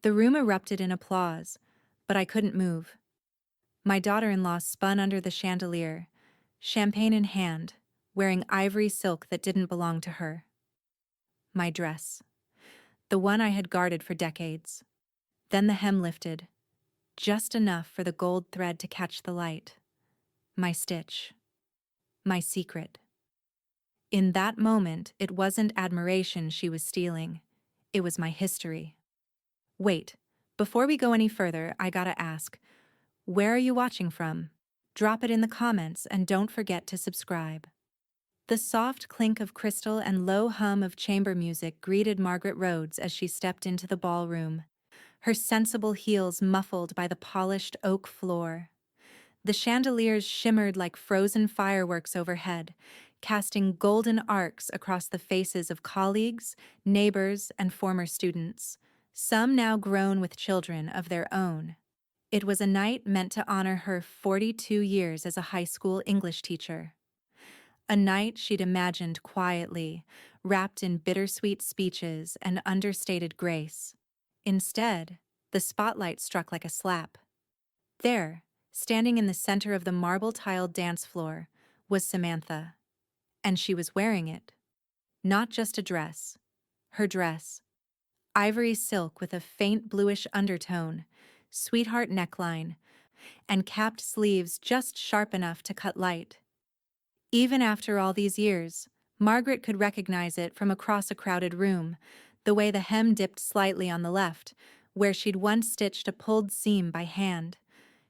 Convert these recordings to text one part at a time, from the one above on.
The room erupted in applause, but I couldn't move. My daughter-in-law spun under the chandelier, champagne in hand, wearing ivory silk that didn't belong to her. My dress. The one I had guarded for decades. Then the hem lifted, just enough for the gold thread to catch the light. My stitch. My secret. In that moment, it wasn't admiration she was stealing. It was my history. Wait, before we go any further, I gotta ask, where are you watching from? Drop it in the comments and don't forget to subscribe. The soft clink of crystal and low hum of chamber music greeted Margaret Rhodes as she stepped into the ballroom, her sensible heels muffled by the polished oak floor. The chandeliers shimmered like frozen fireworks overhead, casting golden arcs across the faces of colleagues, neighbors, and former students, some now grown with children of their own. It was a night meant to honor her 42 years as a high school English teacher. A night she'd imagined quietly, wrapped in bittersweet speeches and understated grace. Instead, the spotlight struck like a slap. There, standing in the center of the marble-tiled dance floor, was Samantha. And she was wearing it. Not just a dress. Her dress. Ivory silk with a faint bluish undertone, sweetheart neckline, and capped sleeves just sharp enough to cut light. Even after all these years, Margaret could recognize it from across a crowded room, the way the hem dipped slightly on the left, where she'd once stitched a pulled seam by hand.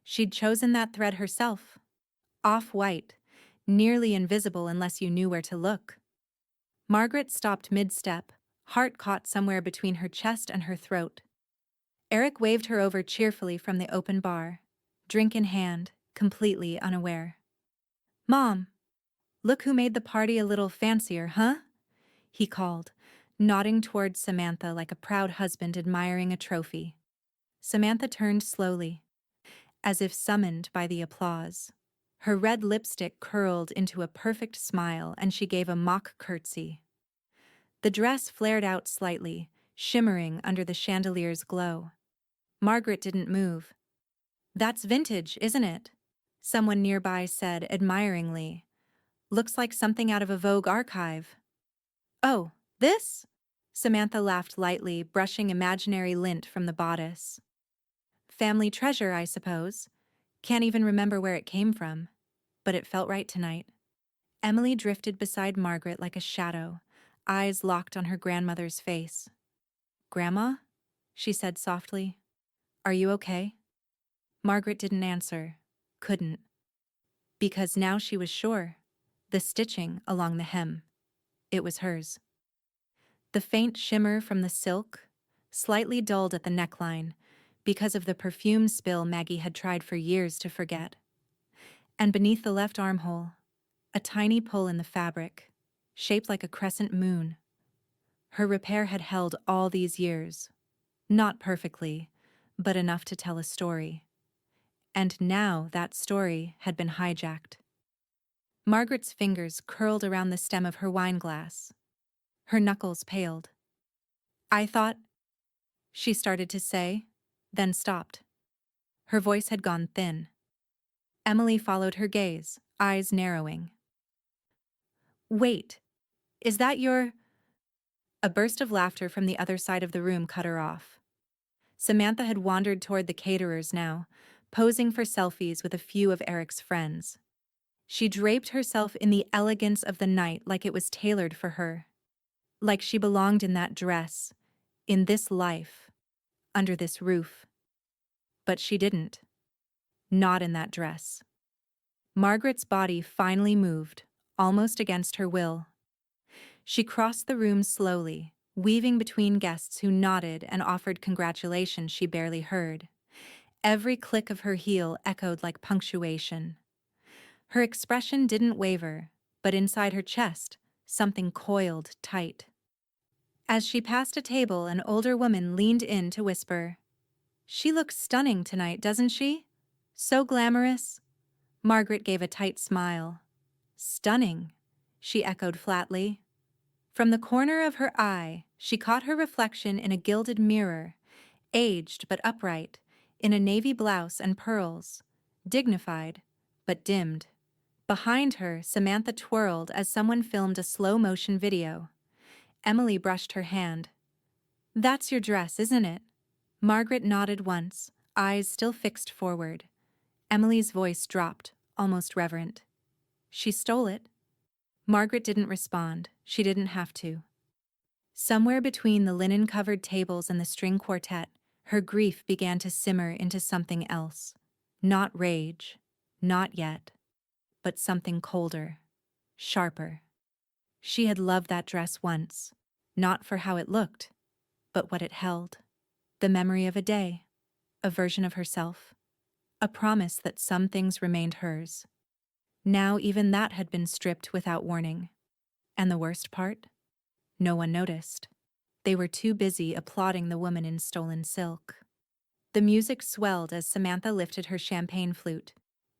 She'd chosen that thread herself. Off-white, nearly invisible unless you knew where to look. Margaret stopped mid-step, heart caught somewhere between her chest and her throat. Eric waved her over cheerfully from the open bar, drink in hand, completely unaware. "Mom, look who made the party a little fancier, huh?" he called, nodding towards Samantha like a proud husband admiring a trophy. Samantha turned slowly, as if summoned by the applause. Her red lipstick curled into a perfect smile and she gave a mock curtsy. The dress flared out slightly, shimmering under the chandelier's glow. Margaret didn't move. "That's vintage, isn't it?" someone nearby said admiringly. "Looks like something out of a Vogue archive." "Oh, this?" Samantha laughed lightly, brushing imaginary lint from the bodice. "Family treasure, I suppose. Can't even remember where it came from. But it felt right tonight." Emily drifted beside Margaret like a shadow, eyes locked on her grandmother's face. "Grandma?" she said softly. "Are you okay?" Margaret didn't answer. Couldn't. Because now she was sure. The stitching along the hem. It was hers. The faint shimmer from the silk, slightly dulled at the neckline, because of the perfume spill Maggie had tried for years to forget. And beneath the left armhole, a tiny pull in the fabric, shaped like a crescent moon. Her repair had held all these years. Not perfectly, but enough to tell a story. And now that story had been hijacked. Margaret's fingers curled around the stem of her wineglass. Her knuckles paled. "I thought," she started to say, then stopped. Her voice had gone thin. Emily followed her gaze, eyes narrowing. "Wait, is that your—" A burst of laughter from the other side of the room cut her off. Samantha had wandered toward the caterers now, posing for selfies with a few of Eric's friends. She draped herself in the elegance of the night like it was tailored for her. Like she belonged in that dress, in this life, under this roof. But she didn't. Not in that dress. Margaret's body finally moved, almost against her will. She crossed the room slowly, weaving between guests who nodded and offered congratulations she barely heard. Every click of her heel echoed like punctuation. Her expression didn't waver, but inside her chest, something coiled tight. As she passed a table, an older woman leaned in to whisper, "She looks stunning tonight, doesn't she? So glamorous." Margaret gave a tight smile. "Stunning," she echoed flatly. From the corner of her eye, she caught her reflection in a gilded mirror, aged but upright, in a navy blouse and pearls, dignified but dimmed. Behind her, Samantha twirled as someone filmed a slow-motion video. Emily brushed her hand. "That's your dress, isn't it?" Margaret nodded once, eyes still fixed forward. Emily's voice dropped, almost reverent. "She stole it." Margaret didn't respond. She didn't have to. Somewhere between the linen-covered tables and the string quartet, her grief began to simmer into something else. Not rage, not yet, but something colder, sharper. She had loved that dress once, not for how it looked, but what it held. The memory of a day, a version of herself, a promise that some things remained hers. Now even that had been stripped without warning. And the worst part? No one noticed. They were too busy applauding the woman in stolen silk. The music swelled as Samantha lifted her champagne flute.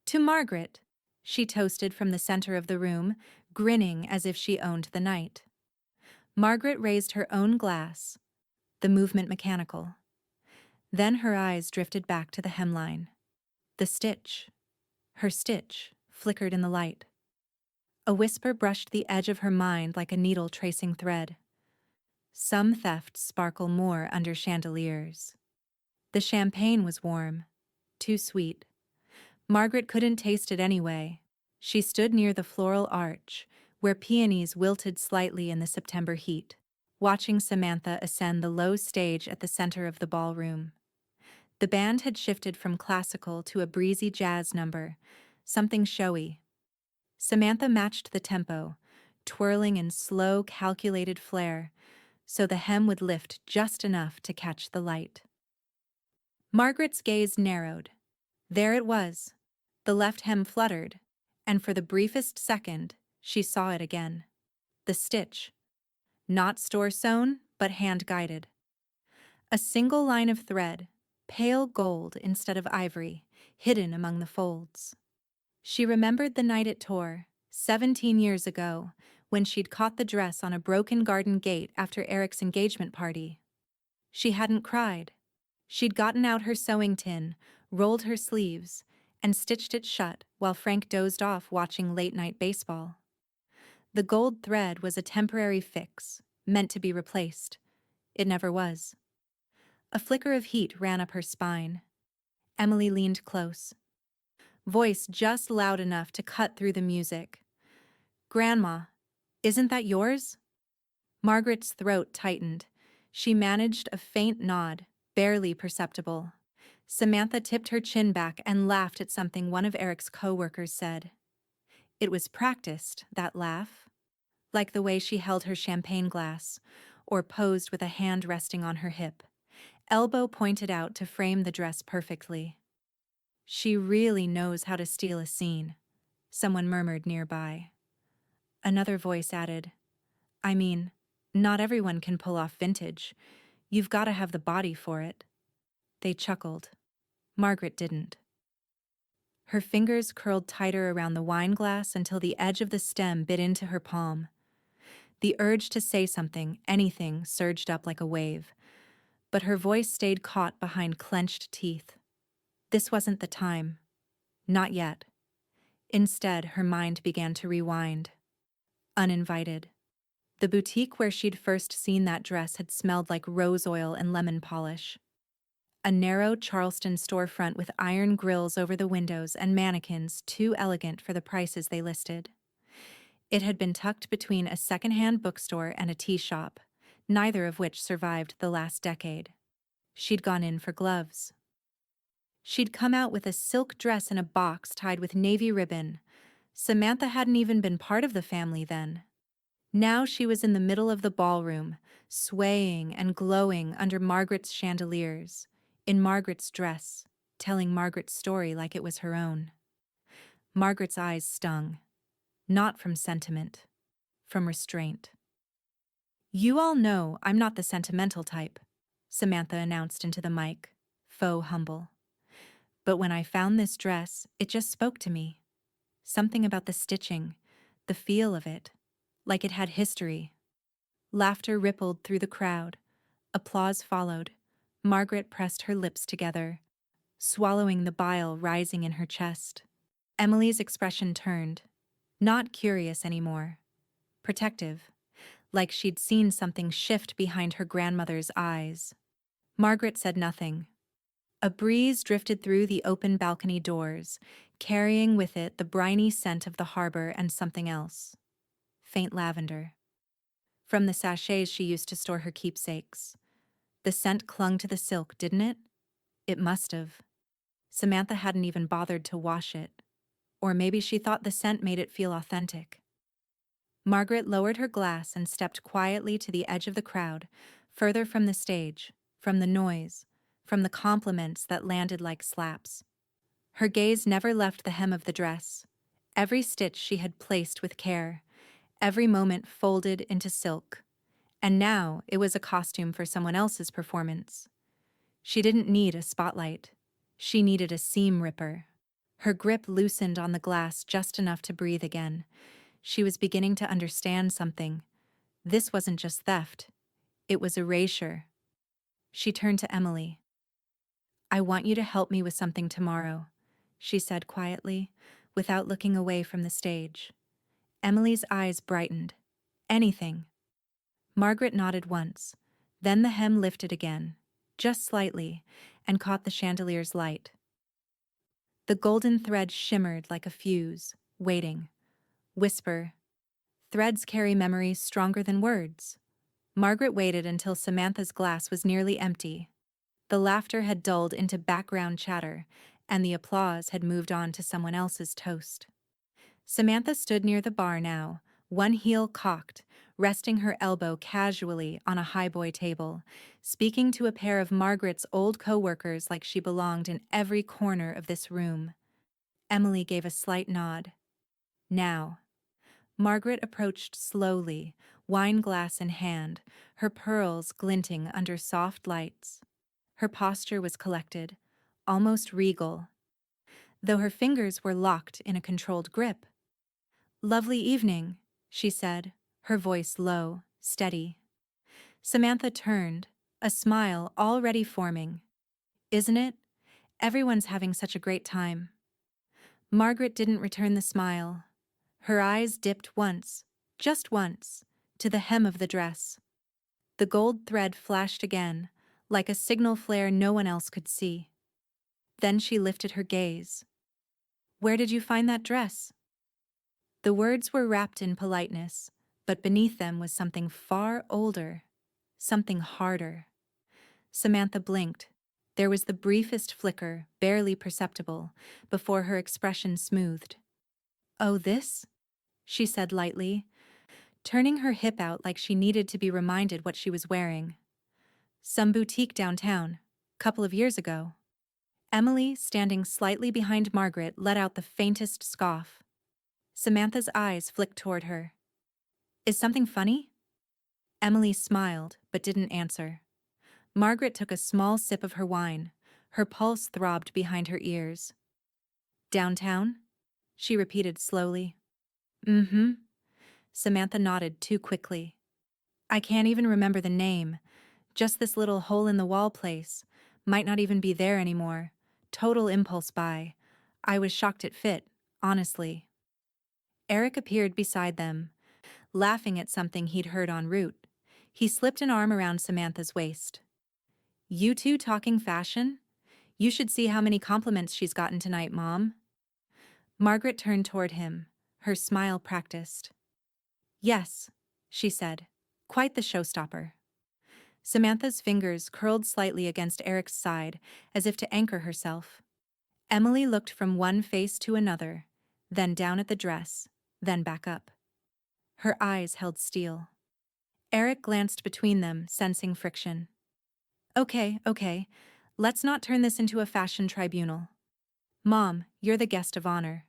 "To Margaret," she toasted from the center of the room, grinning as if she owned the night. Margaret raised her own glass, the movement mechanical. Then her eyes drifted back to the hemline. The stitch, her stitch, flickered in the light. A whisper brushed the edge of her mind like a needle tracing thread. Some thefts sparkle more under chandeliers. The champagne was warm, too sweet. Margaret couldn't taste it anyway. She stood near the floral arch, where peonies wilted slightly in the September heat, watching Samantha ascend the low stage at the center of the ballroom. The band had shifted from classical to a breezy jazz number, something showy. Samantha matched the tempo, twirling in slow, calculated flair, so the hem would lift just enough to catch the light. Margaret's gaze narrowed. There it was. The left hem fluttered, and for the briefest second, she saw it again. The stitch. Not store-sewn, but hand-guided. A single line of thread, pale gold instead of ivory, hidden among the folds. She remembered the night it tore, 17 years ago, when she'd caught the dress on a broken garden gate after Eric's engagement party. She hadn't cried. She'd gotten out her sewing tin, rolled her sleeves, and stitched it shut while Frank dozed off watching late-night baseball. The gold thread was a temporary fix, meant to be replaced. It never was. A flicker of heat ran up her spine. Emily leaned close. Voice just loud enough to cut through the music. "Grandma, isn't that yours?" Margaret's throat tightened. She managed a faint nod, barely perceptible. Samantha tipped her chin back and laughed at something one of Eric's co-workers said. It was practiced, that laugh. Like the way she held her champagne glass, or posed with a hand resting on her hip, elbow pointed out to frame the dress perfectly. "She really knows how to steal a scene," someone murmured nearby. Another voice added, "I mean, not everyone can pull off vintage. You've got to have the body for it." They chuckled. Margaret didn't. Her fingers curled tighter around the wine glass until the edge of the stem bit into her palm. The urge to say something, anything, surged up like a wave, but her voice stayed caught behind clenched teeth. This wasn't the time. Not yet. Instead, her mind began to rewind. Uninvited. The boutique where she'd first seen that dress had smelled like rose oil and lemon polish. A narrow Charleston storefront with iron grills over the windows and mannequins too elegant for the prices they listed. It had been tucked between a second-hand bookstore and a tea shop, neither of which survived the last decade. She'd gone in for gloves. She'd come out with a silk dress in a box tied with navy ribbon. Samantha hadn't even been part of the family then. Now she was in the middle of the ballroom, swaying and glowing under Margaret's chandeliers, in Margaret's dress, telling Margaret's story like it was her own. Margaret's eyes stung, not from sentiment, from restraint. "You all know I'm not the sentimental type," Samantha announced into the mic, faux humble. "But when I found this dress, it just spoke to me. Something about the stitching, the feel of it, like it had history." Laughter rippled through the crowd. Applause followed. Margaret pressed her lips together, swallowing the bile rising in her chest. Emily's expression turned, not curious anymore, protective, like she'd seen something shift behind her grandmother's eyes. Margaret said nothing. A breeze drifted through the open balcony doors, carrying with it the briny scent of the harbor and something else. Faint lavender. From the sachets she used to store her keepsakes. The scent clung to the silk, didn't it? It must have. Samantha hadn't even bothered to wash it. Or maybe she thought the scent made it feel authentic. Margaret lowered her glass and stepped quietly to the edge of the crowd, further from the stage, from the noise, from the compliments that landed like slaps. Her gaze never left the hem of the dress. Every stitch she had placed with care, every moment folded into silk. And now it was a costume for someone else's performance. She didn't need a spotlight. She needed a seam ripper. Her grip loosened on the glass just enough to breathe again. She was beginning to understand something. This wasn't just theft. It was erasure. She turned to Emily. "I want you to help me with something tomorrow," she said quietly, without looking away from the stage. Emily's eyes brightened. "Anything." Margaret nodded once. Then the hem lifted again, just slightly, and caught the chandelier's light. The golden thread shimmered like a fuse, waiting. Whisper. Threads carry memories stronger than words. Margaret waited until Samantha's glass was nearly empty. The laughter had dulled into background chatter, and the applause had moved on to someone else's toast. Samantha stood near the bar now, one heel cocked, resting her elbow casually on a highboy table, speaking to a pair of Margaret's old co-workers like she belonged in every corner of this room. Emily gave a slight nod. Now. Margaret approached slowly, wine glass in hand, her pearls glinting under soft lights. Her posture was collected, almost regal, though her fingers were locked in a controlled grip. "Lovely evening," she said, her voice low, steady. Samantha turned, a smile already forming. "Isn't it? Everyone's having such a great time." Margaret didn't return the smile. Her eyes dipped once, just once, to the hem of the dress. The gold thread flashed again, like a signal flare no one else could see. Then she lifted her gaze. "Where did you find that dress?" The words were wrapped in politeness, but beneath them was something far older, something harder. Samantha blinked. There was the briefest flicker, barely perceptible, before her expression smoothed. "Oh, this?" she said lightly, turning her hip out like she needed to be reminded what she was wearing. "Some boutique downtown, couple of years ago." Emily, standing slightly behind Margaret, let out the faintest scoff. Samantha's eyes flicked toward her. "Is something funny?" Emily smiled, but didn't answer. Margaret took a small sip of her wine. Her pulse throbbed behind her ears. "Downtown?" she repeated slowly. "Mm-hmm." Samantha nodded too quickly. "I can't even remember the name. Just this little hole-in-the-wall place. Might not even be there anymore. Total impulse buy. I was shocked it fit, honestly." Eric appeared beside them, laughing at something he'd heard en route. He slipped an arm around Samantha's waist. "You two talking fashion? You should see how many compliments she's gotten tonight, Mom." Margaret turned toward him, her smile practiced. "Yes," she said, "quite the showstopper." Samantha's fingers curled slightly against Eric's side, as if to anchor herself. Emily looked from one face to another, then down at the dress, then back up. Her eyes held steel. Eric glanced between them, sensing friction. Okay, let's not turn this into a fashion tribunal. Mom, you're the guest of honor.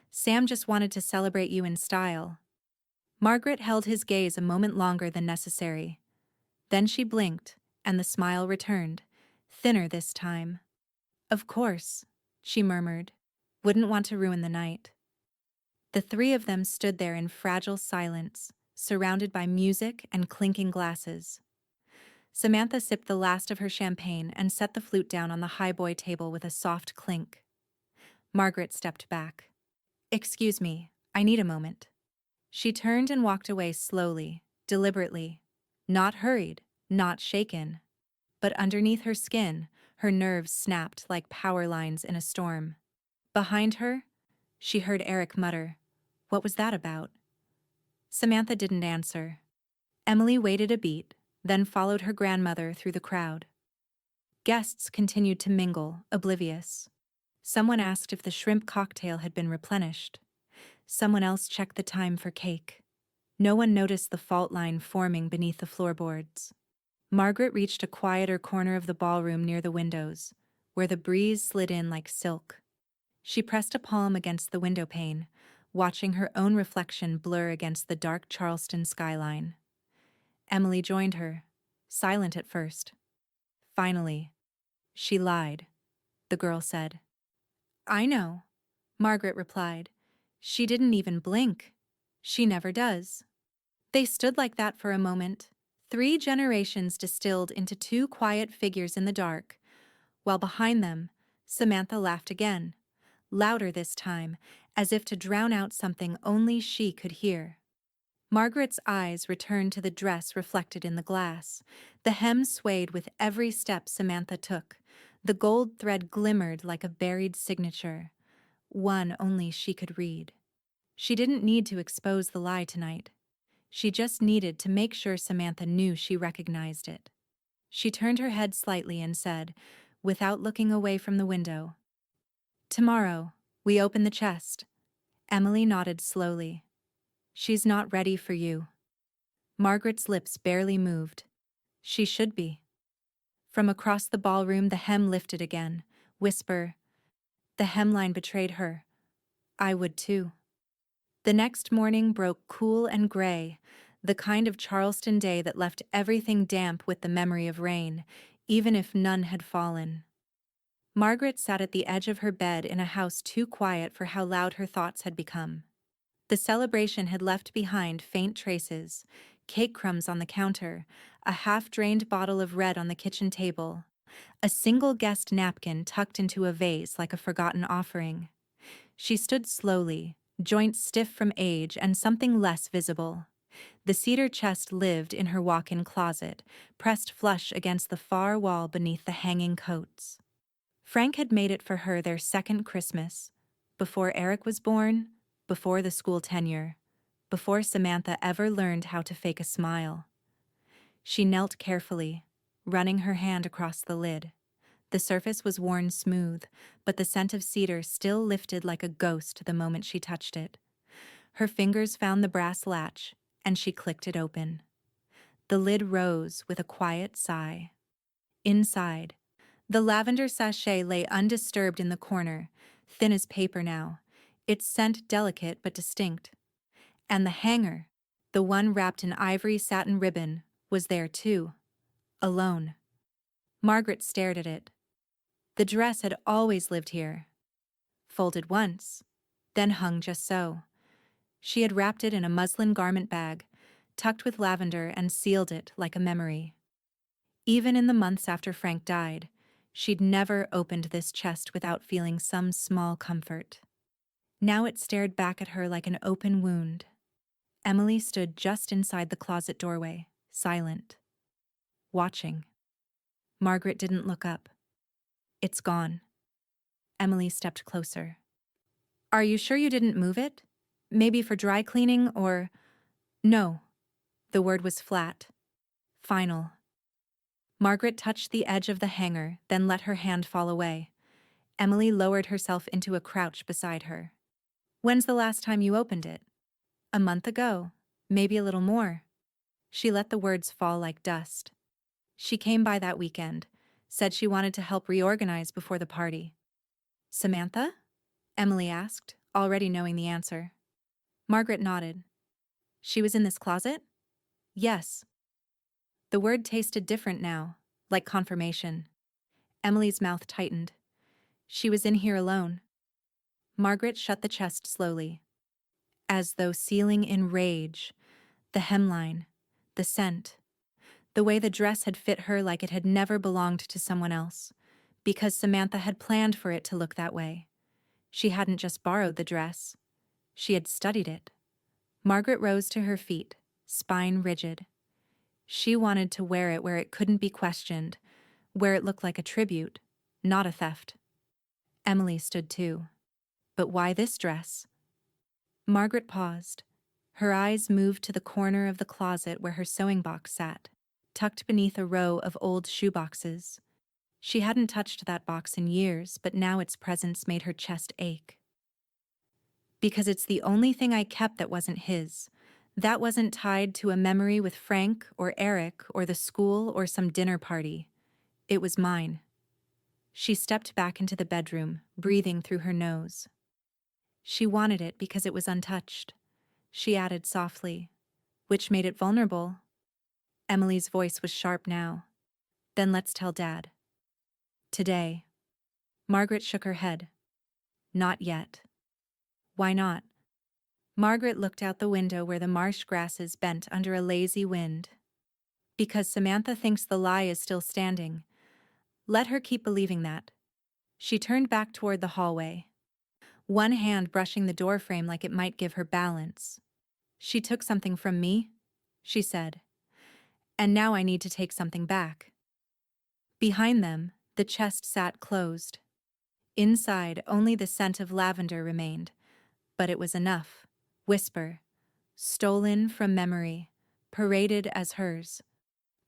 Sam just wanted to celebrate you in style." Margaret held his gaze a moment longer than necessary. Then she blinked, and the smile returned, thinner this time. "Of course," she murmured. "Wouldn't want to ruin the night." The three of them stood there in fragile silence, surrounded by music and clinking glasses. Samantha sipped the last of her champagne and set the flute down on the highboy table with a soft clink. Margaret stepped back. "Excuse me, I need a moment." She turned and walked away slowly, deliberately. Not hurried, not shaken. But underneath her skin, her nerves snapped like power lines in a storm. Behind her, she heard Eric mutter, "What was that about?" Samantha didn't answer. Emily waited a beat, then followed her grandmother through the crowd. Guests continued to mingle, oblivious. Someone asked if the shrimp cocktail had been replenished. Someone else checked the time for cake. No one noticed the fault line forming beneath the floorboards. Margaret reached a quieter corner of the ballroom near the windows, where the breeze slid in like silk. She pressed a palm against the window pane, watching her own reflection blur against the dark Charleston skyline. Emily joined her, silent at first. "Finally." "She lied," the girl said. "I know," Margaret replied. "She didn't even blink. She never does." They stood like that for a moment, 3 generations distilled into 2 quiet figures in the dark, while behind them, Samantha laughed again, louder this time, as if to drown out something only she could hear. Margaret's eyes returned to the dress reflected in the glass. The hem swayed with every step Samantha took. The gold thread glimmered like a buried signature, one only she could read. She didn't need to expose the lie tonight. She just needed to make sure Samantha knew she recognized it. She turned her head slightly and said, without looking away from the window, "Tomorrow, we open the chest." Emily nodded slowly. "She's not ready for you." Margaret's lips barely moved. She should be. From across the ballroom, the hem lifted again. Whisper, "The hemline betrayed her. I would too." The next morning broke cool and gray, the kind of Charleston day that left everything damp with the memory of rain, even if none had fallen. Margaret sat at the edge of her bed in a house too quiet for how loud her thoughts had become. The celebration had left behind faint traces: cake crumbs on the counter, a half-drained bottle of red on the kitchen table, a single guest napkin tucked into a vase like a forgotten offering. She stood slowly, joints stiff from age and something less visible. The cedar chest lived in her walk-in closet, pressed flush against the far wall beneath the hanging coats. Frank had made it for her their second Christmas, before Eric was born, before the school tenure, before Samantha ever learned how to fake a smile. She knelt carefully, running her hand across the lid. The surface was worn smooth, but the scent of cedar still lifted like a ghost the moment she touched it. Her fingers found the brass latch, and she clicked it open. The lid rose with a quiet sigh. Inside, the lavender sachet lay undisturbed in the corner, thin as paper now, its scent delicate but distinct. And the hanger, the one wrapped in ivory satin ribbon, was there too, alone. Margaret stared at it. The dress had always lived here. Folded once, then hung just so. She had wrapped it in a muslin garment bag, tucked with lavender, and sealed it like a memory. Even in the months after Frank died, she'd never opened this chest without feeling some small comfort. Now it stared back at her like an open wound. Emily stood just inside the closet doorway, silent, watching. Margaret didn't look up. "It's gone." Emily stepped closer. "Are you sure you didn't move it? Maybe for dry cleaning or—" "No." The word was flat, final. Margaret touched the edge of the hanger, then let her hand fall away. Emily lowered herself into a crouch beside her. "When's the last time you opened it?" "A month ago, maybe a little more." She let the words fall like dust. "She came by that weekend, said she wanted to help reorganize before the party." "Samantha?" Emily asked, already knowing the answer. Margaret nodded. "She was in this closet?" "Yes." The word tasted different now, like confirmation. Emily's mouth tightened. "She was in here alone." Margaret shut the chest slowly, as though sealing in rage. The hemline, the scent, The way the dress had fit her like it had never belonged to someone else, because Samantha had planned for it to look that way. She hadn't just borrowed the dress. She had studied it. Margaret rose to her feet, spine rigid. She wanted to wear it where it couldn't be questioned, where it looked like a tribute, not a theft. Emily stood too. But why this dress? Margaret paused. Her eyes moved to the corner of the closet where her sewing box sat, tucked beneath a row of old shoeboxes. She hadn't touched that box in years, but now its presence made her chest ache. Because it's the only thing I kept that wasn't his. That wasn't tied to a memory with Frank or Eric or the school or some dinner party. It was mine. She stepped back into the bedroom, breathing through her nose. She wanted it because it was untouched. She added softly, which made it vulnerable. Emily's voice was sharp now. Then let's tell Dad. Today. Margaret shook her head. Not yet. Why not? Margaret looked out the window where the marsh grasses bent under a lazy wind. Because Samantha thinks the lie is still standing. Let her keep believing that. She turned back toward the hallway, one hand brushing the doorframe like it might give her balance. She took something from me, she said. And now I need to take something back. Behind them, the chest sat closed. Inside, only the scent of lavender remained. But it was enough. Whisper. Stolen from memory. Paraded as hers.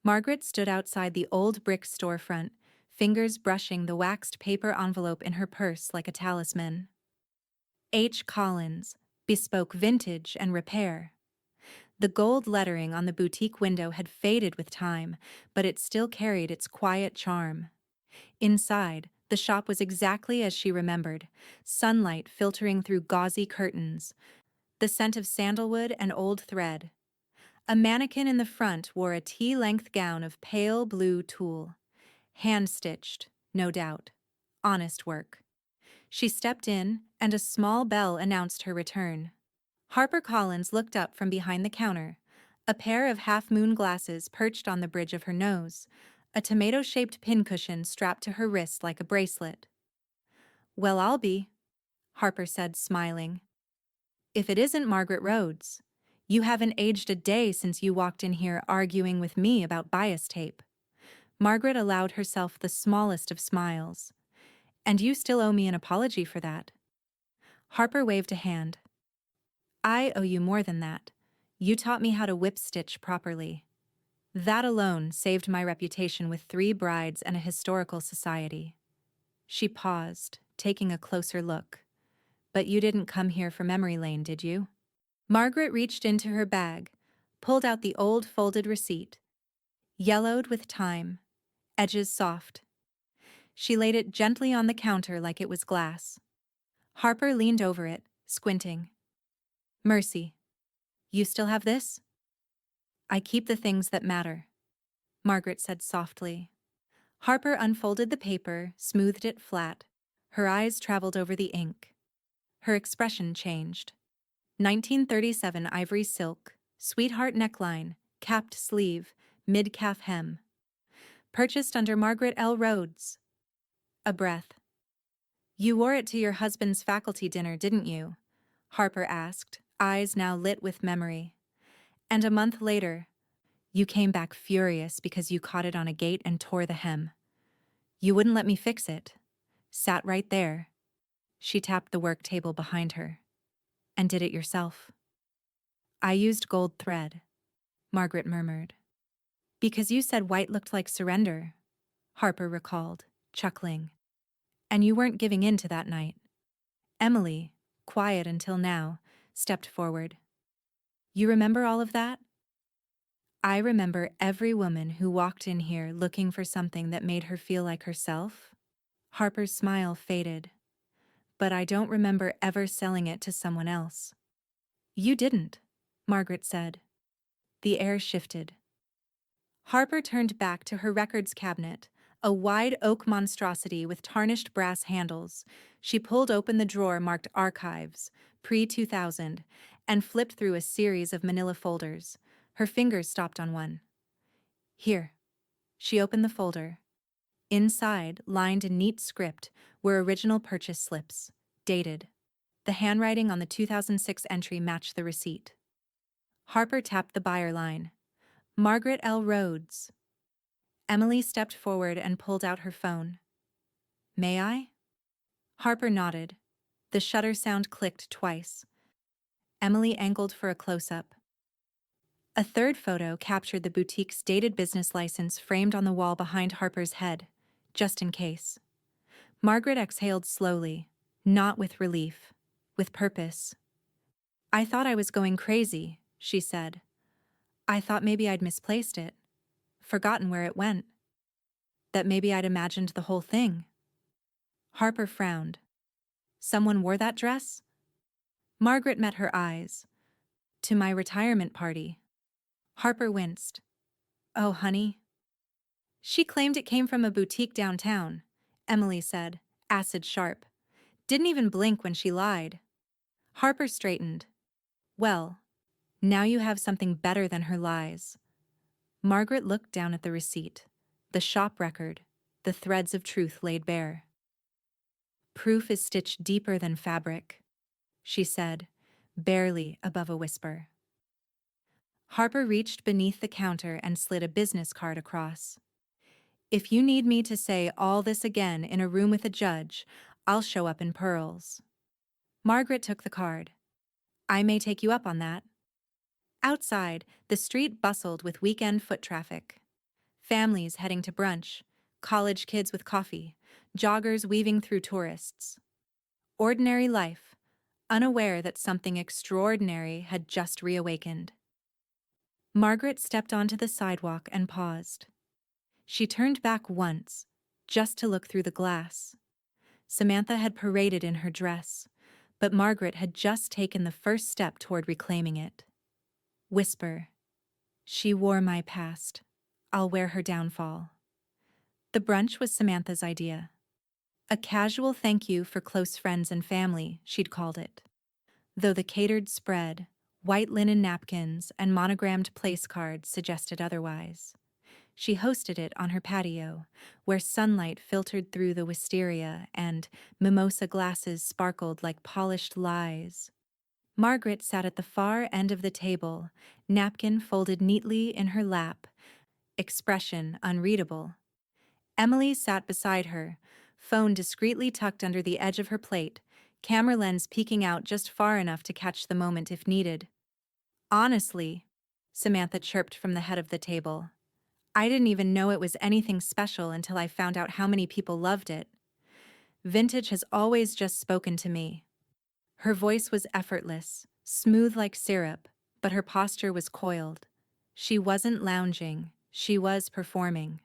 Margaret stood outside the old brick storefront, fingers brushing the waxed paper envelope in her purse like a talisman. H. Collins, bespoke vintage and repair. The gold lettering on the boutique window had faded with time, but it still carried its quiet charm. Inside, the shop was exactly as she remembered, sunlight filtering through gauzy curtains, the scent of sandalwood and old thread. A mannequin in the front wore a tea-length gown of pale blue tulle. Hand-stitched, no doubt. Honest work. She stepped in, and a small bell announced her return. HarperCollins looked up from behind the counter, a pair of half-moon glasses perched on the bridge of her nose, a tomato-shaped pincushion strapped to her wrist like a bracelet. Well, I'll be, Harper said, smiling. If it isn't Margaret Rhodes. You haven't aged a day since you walked in here arguing with me about bias tape. Margaret allowed herself the smallest of smiles. And you still owe me an apology for that. Harper waved a hand. I owe you more than that. You taught me how to whip stitch properly. That alone saved my reputation with 3 brides and a historical society. She paused, taking a closer look. But you didn't come here for memory lane, did you? Margaret reached into her bag, pulled out the old folded receipt. Yellowed with time, edges soft. She laid it gently on the counter like it was glass. Harper leaned over it, squinting. Mercy, you still have this? I keep the things that matter, Margaret said softly. Harper unfolded the paper, smoothed it flat. Her eyes traveled over the ink. Her expression changed. 1937 ivory silk, sweetheart neckline, capped sleeve, mid-calf hem. Purchased under Margaret L. Rhodes. A breath. You wore it to your husband's faculty dinner, didn't you? Harper asked, eyes now lit with memory. And a month later, you came back furious because you caught it on a gate and tore the hem. You wouldn't let me fix it. Sat right there. She tapped the work table behind her. And did it yourself. I used gold thread, Margaret murmured. Because you said white looked like surrender, Harper recalled, chuckling. And you weren't giving in to that night. Emily, quiet until now, stepped forward. You remember all of that? I remember every woman who walked in here looking for something that made her feel like herself. Harper's smile faded. But I don't remember ever selling it to someone else. You didn't, Margaret said. The air shifted. Harper turned back to her records cabinet, a wide oak monstrosity with tarnished brass handles. She pulled open the drawer marked Archives, pre-2000, and flipped through a series of manila folders. Her fingers stopped on one. Here. She opened the folder. Inside, lined in neat script, were original purchase slips, dated. The handwriting on the 2006 entry matched the receipt. Harper tapped the buyer line. Margaret L. Rhodes. Emily stepped forward and pulled out her phone. May I? Harper nodded. The shutter sound clicked twice. Emily angled for a close-up. A third photo captured the boutique's dated business license framed on the wall behind Harper's head, just in case. Margaret exhaled slowly, not with relief, with purpose. I thought I was going crazy, she said. I thought maybe I'd misplaced it, forgotten where it went. That maybe I'd imagined the whole thing. Harper frowned. Someone wore that dress? Margaret met her eyes. To my retirement party. Harper winced. Oh, honey. She claimed it came from a boutique downtown, Emily said, acid sharp. Didn't even blink when she lied. Harper straightened. Well, now you have something better than her lies. Margaret looked down at the receipt, the shop record, the threads of truth laid bare. Proof is stitched deeper than fabric, she said, barely above a whisper. Harper reached beneath the counter and slid a business card across. If you need me to say all this again in a room with a judge, I'll show up in pearls. Margaret took the card. I may take you up on that. Outside, the street bustled with weekend foot traffic. Families heading to brunch, college kids with coffee, joggers weaving through tourists. Ordinary life, unaware that something extraordinary had just reawakened. Margaret stepped onto the sidewalk and paused. She turned back once, just to look through the glass. Samantha had paraded in her dress, but Margaret had just taken the first step toward reclaiming it. Whisper. She wore my past. I'll wear her downfall. The brunch was Samantha's idea. A casual thank you for close friends and family, she'd called it. Though the catered spread, white linen napkins, and monogrammed place cards suggested otherwise. She hosted it on her patio, where sunlight filtered through the wisteria and mimosa glasses sparkled like polished lies. Margaret sat at the far end of the table, napkin folded neatly in her lap, expression unreadable. Emily sat beside her, phone discreetly tucked under the edge of her plate, camera lens peeking out just far enough to catch the moment if needed. Honestly, Samantha chirped from the head of the table. I didn't even know it was anything special until I found out how many people loved it. Vintage has always just spoken to me. Her voice was effortless, smooth like syrup, but her posture was coiled. She wasn't lounging, she was performing.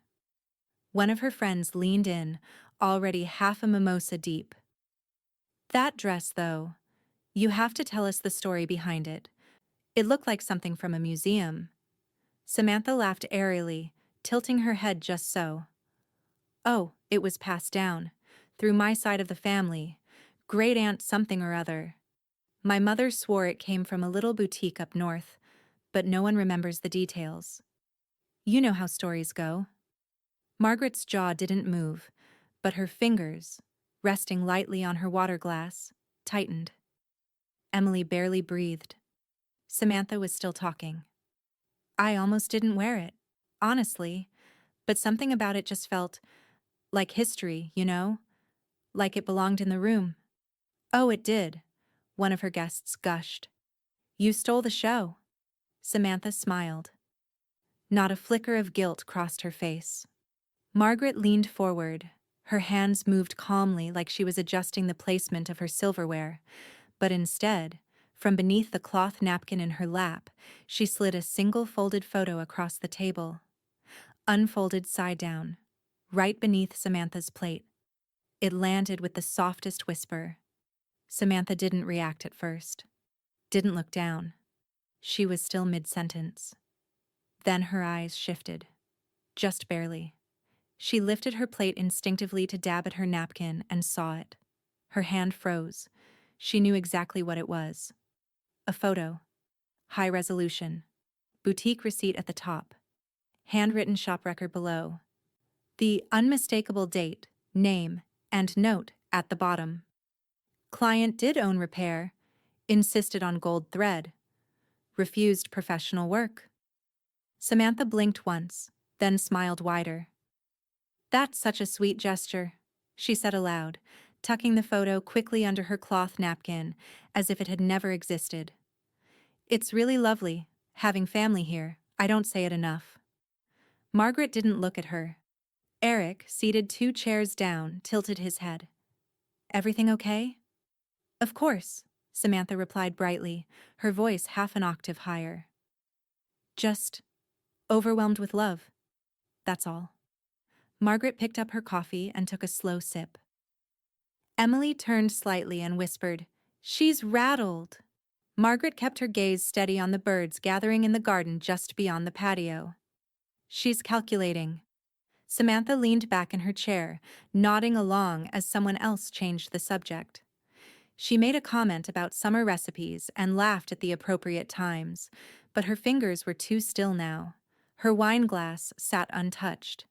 One of her friends leaned in, already half a mimosa deep. That dress, though, you have to tell us the story behind it. It looked like something from a museum. Samantha laughed airily, tilting her head just so. Oh, it was passed down, through my side of the family, great-aunt something or other. My mother swore it came from a little boutique up north, but no one remembers the details. You know how stories go. Margaret's jaw didn't move, but her fingers, resting lightly on her water glass, tightened. Emily barely breathed. Samantha was still talking. I almost didn't wear it, honestly, but something about it just felt like history, you know? Like it belonged in the room. Oh, it did, one of her guests gushed. You stole the show. Samantha smiled. Not a flicker of guilt crossed her face. Margaret leaned forward. Her hands moved calmly like she was adjusting the placement of her silverware, but instead, from beneath the cloth napkin in her lap, she slid a single folded photo across the table. Unfolded side down, right beneath Samantha's plate. It landed with the softest whisper. Samantha didn't react at first. Didn't look down. She was still mid-sentence. Then her eyes shifted. Just barely. She lifted her plate instinctively to dab at her napkin and saw it. Her hand froze. She knew exactly what it was. A photo. High resolution. Boutique receipt at the top. handwritten shop record below. The unmistakable date, name, and note at the bottom. Client did own repair, insisted on gold thread, refused professional work. Samantha blinked once, then smiled wider. "That's such a sweet gesture," she said aloud, tucking the photo quickly under her cloth napkin as if it had never existed. "It's really lovely, having family here. I don't say it enough." Margaret didn't look at her. Eric, seated 2 chairs down, tilted his head. "Everything okay?" "Of course," Samantha replied brightly, her voice half an octave higher. "Just overwhelmed with love. That's all." Margaret picked up her coffee and took a slow sip. Emily turned slightly and whispered, "She's rattled." Margaret kept her gaze steady on the birds gathering in the garden just beyond the patio. "She's calculating." Samantha leaned back in her chair, nodding along as someone else changed the subject. She made a comment about summer recipes and laughed at the appropriate times, but her fingers were too still now. Her wine glass sat untouched,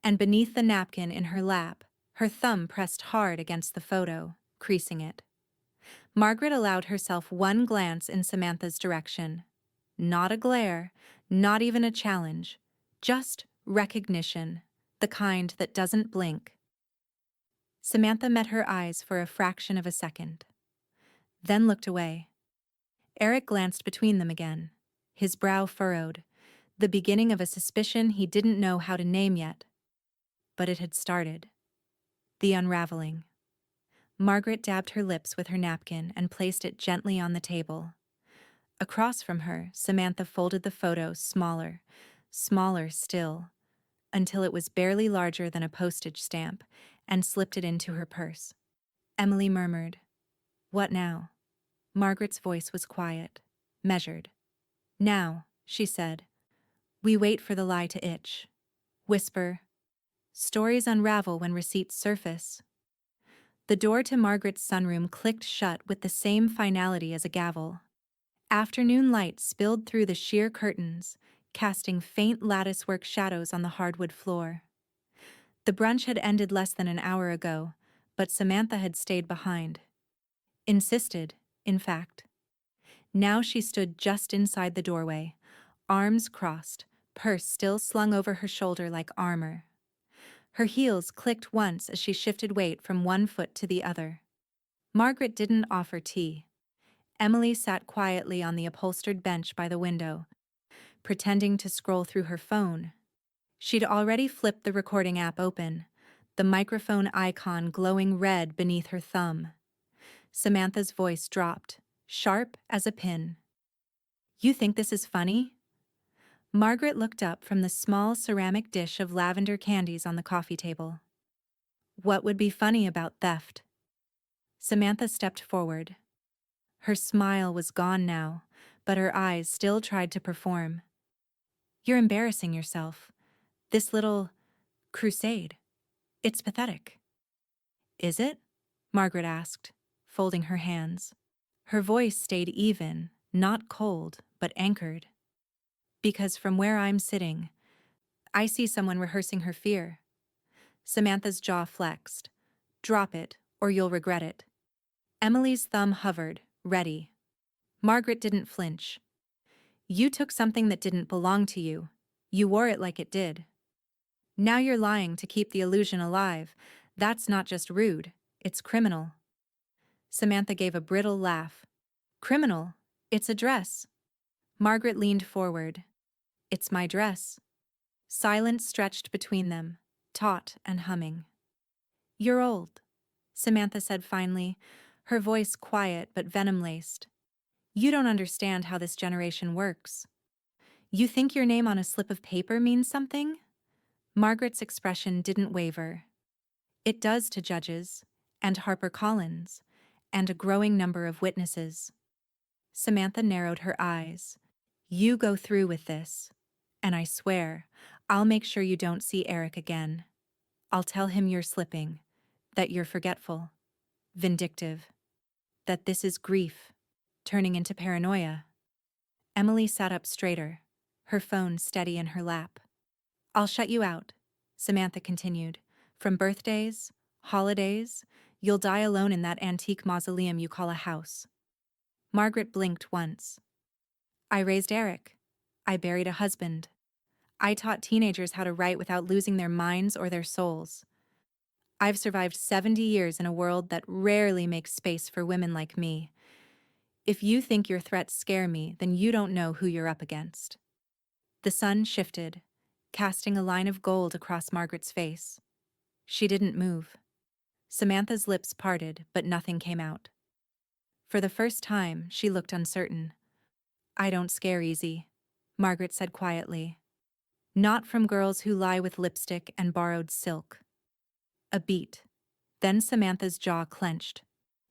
and beneath the napkin in her lap, her thumb pressed hard against the photo, creasing it. Margaret allowed herself one glance in Samantha's direction. Not a glare, not even a challenge, just recognition, the kind that doesn't blink. Samantha met her eyes for a fraction of a second, then looked away. Eric glanced between them again, his brow furrowed, the beginning of a suspicion he didn't know how to name yet. But it had started. The unraveling. Margaret dabbed her lips with her napkin and placed it gently on the table. Across from her, Samantha folded the photo smaller, smaller still, until it was barely larger than a postage stamp, and slipped it into her purse. Emily murmured, "What now?" Margaret's voice was quiet, measured. "Now," she said, "we wait for the lie to itch. Whisper. Stories unravel when receipts surface." The door to Margaret's sunroom clicked shut with the same finality as a gavel. Afternoon light spilled through the sheer curtains, casting faint latticework shadows on the hardwood floor. The brunch had ended less than an hour ago, but Samantha had stayed behind. Insisted, in fact. Now she stood just inside the doorway, arms crossed, purse still slung over her shoulder like armor. Her heels clicked once as she shifted weight from one foot to the other. Margaret didn't offer tea. Emily sat quietly on the upholstered bench by the window, pretending to scroll through her phone. She'd already flipped the recording app open, the microphone icon glowing red beneath her thumb. Samantha's voice dropped, sharp as a pin. "You think this is funny?" Margaret looked up from the small ceramic dish of lavender candies on the coffee table. "What would be funny about theft?" Samantha stepped forward. Her smile was gone now, but her eyes still tried to perform. "You're embarrassing yourself. This little crusade. It's pathetic." "Is it?" Margaret asked, folding her hands. Her voice stayed even, not cold, but anchored. "Because from where I'm sitting, I see someone rehearsing her fear." Samantha's jaw flexed. "Drop it, or you'll regret it." Emily's thumb hovered, ready. Margaret didn't flinch. "You took something that didn't belong to you. You wore it like it did. Now you're lying to keep the illusion alive. That's not just rude, it's criminal." Samantha gave a brittle laugh. "Criminal? It's a dress." Margaret leaned forward. "It's my dress." Silence stretched between them, taut and humming. "You're old," Samantha said finally, her voice quiet but venom-laced. "You don't understand how this generation works. You think your name on a slip of paper means something?" Margaret's expression didn't waver. "It does to judges, and HarperCollins, and a growing number of witnesses." Samantha narrowed her eyes. "You go through with this, and I swear, I'll make sure you don't see Eric again. I'll tell him you're slipping, that you're forgetful, vindictive, that this is grief, turning into paranoia." Emily sat up straighter, her phone steady in her lap. I'll shut you out, Samantha continued. From birthdays, holidays, you'll die alone in that antique mausoleum you call a house. Margaret blinked once. I raised Eric. I buried a husband. I taught teenagers how to write without losing their minds or their souls. I've survived 70 years in a world that rarely makes space for women like me. If you think your threats scare me, then you don't know who you're up against. The sun shifted, casting a line of gold across Margaret's face. She didn't move. Samantha's lips parted, but nothing came out. For the first time, she looked uncertain. I don't scare easy, Margaret said quietly. Not from girls who lie with lipstick and borrowed silk. A beat. Then Samantha's jaw clenched.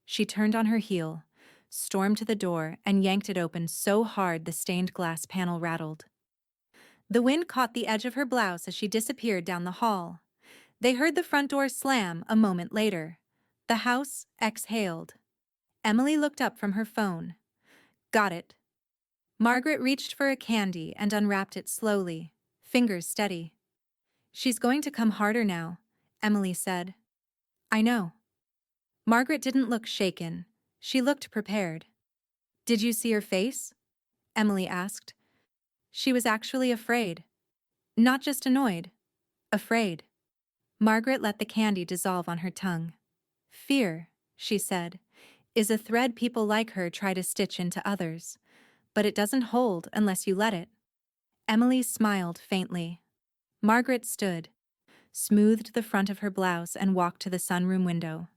She turned on her heel, stormed to the door, and yanked it open so hard the stained glass panel rattled. The wind caught the edge of her blouse as she disappeared down the hall. They heard the front door slam a moment later. The house exhaled. Emily looked up from her phone. Got it. Margaret reached for a candy and unwrapped it slowly, fingers steady. She's going to come harder now, Emily said. I know. Margaret didn't look shaken. She looked prepared. Did you see her face? Emily asked. She was actually afraid. Not just annoyed. Afraid. Margaret let the candy dissolve on her tongue. Fear, she said, is a thread people like her try to stitch into others. But it doesn't hold unless you let it. Emily smiled faintly. Margaret stood, smoothed the front of her blouse and walked to the sunroom window.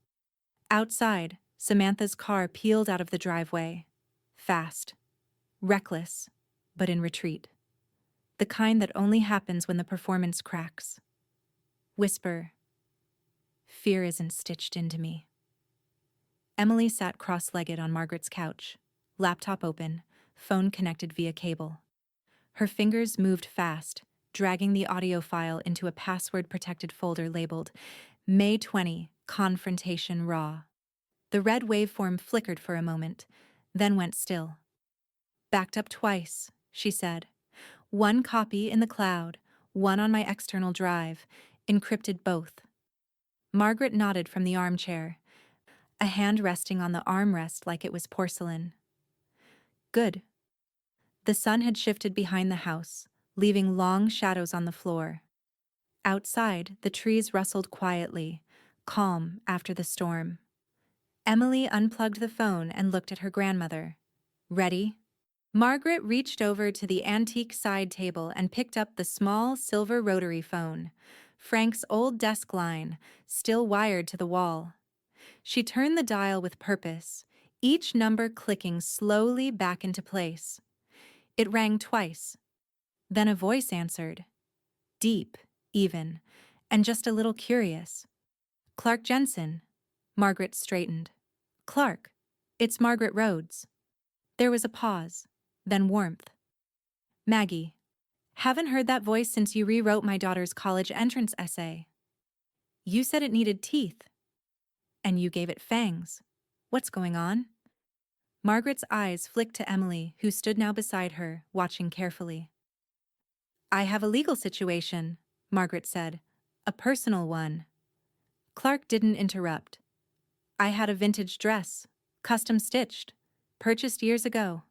Outside, Samantha's car peeled out of the driveway. Fast. Reckless, but in retreat. The kind that only happens when the performance cracks. Whisper. Fear isn't stitched into me. Emily sat cross-legged on Margaret's couch, laptop open, phone connected via cable. Her fingers moved fast, dragging the audio file into a password-protected folder labeled May 20, Confrontation Raw. The red waveform flickered for a moment, then went still. Backed up twice, she said. One copy in the cloud, one on my external drive, encrypted both. Margaret nodded from the armchair, a hand resting on the armrest like it was porcelain. Good. The sun had shifted behind the house, leaving long shadows on the floor. Outside, the trees rustled quietly, calm after the storm. Emily unplugged the phone and looked at her grandmother. Ready? Margaret reached over to the antique side table and picked up the small silver rotary phone, Frank's old desk line, still wired to the wall. She turned the dial with purpose, each number clicking slowly back into place. It rang twice. Then a voice answered. Deep, even, and just a little curious. Clark Jensen. Margaret straightened. Clark, it's Margaret Rhodes. There was a pause, then warmth. Maggie. Haven't heard that voice since you rewrote my daughter's college entrance essay. You said it needed teeth. And you gave it fangs. What's going on? Margaret's eyes flicked to Emily, who stood now beside her, watching carefully. I have a legal situation, Margaret said. A personal one. Clark didn't interrupt. I had a vintage dress, custom stitched, purchased years ago.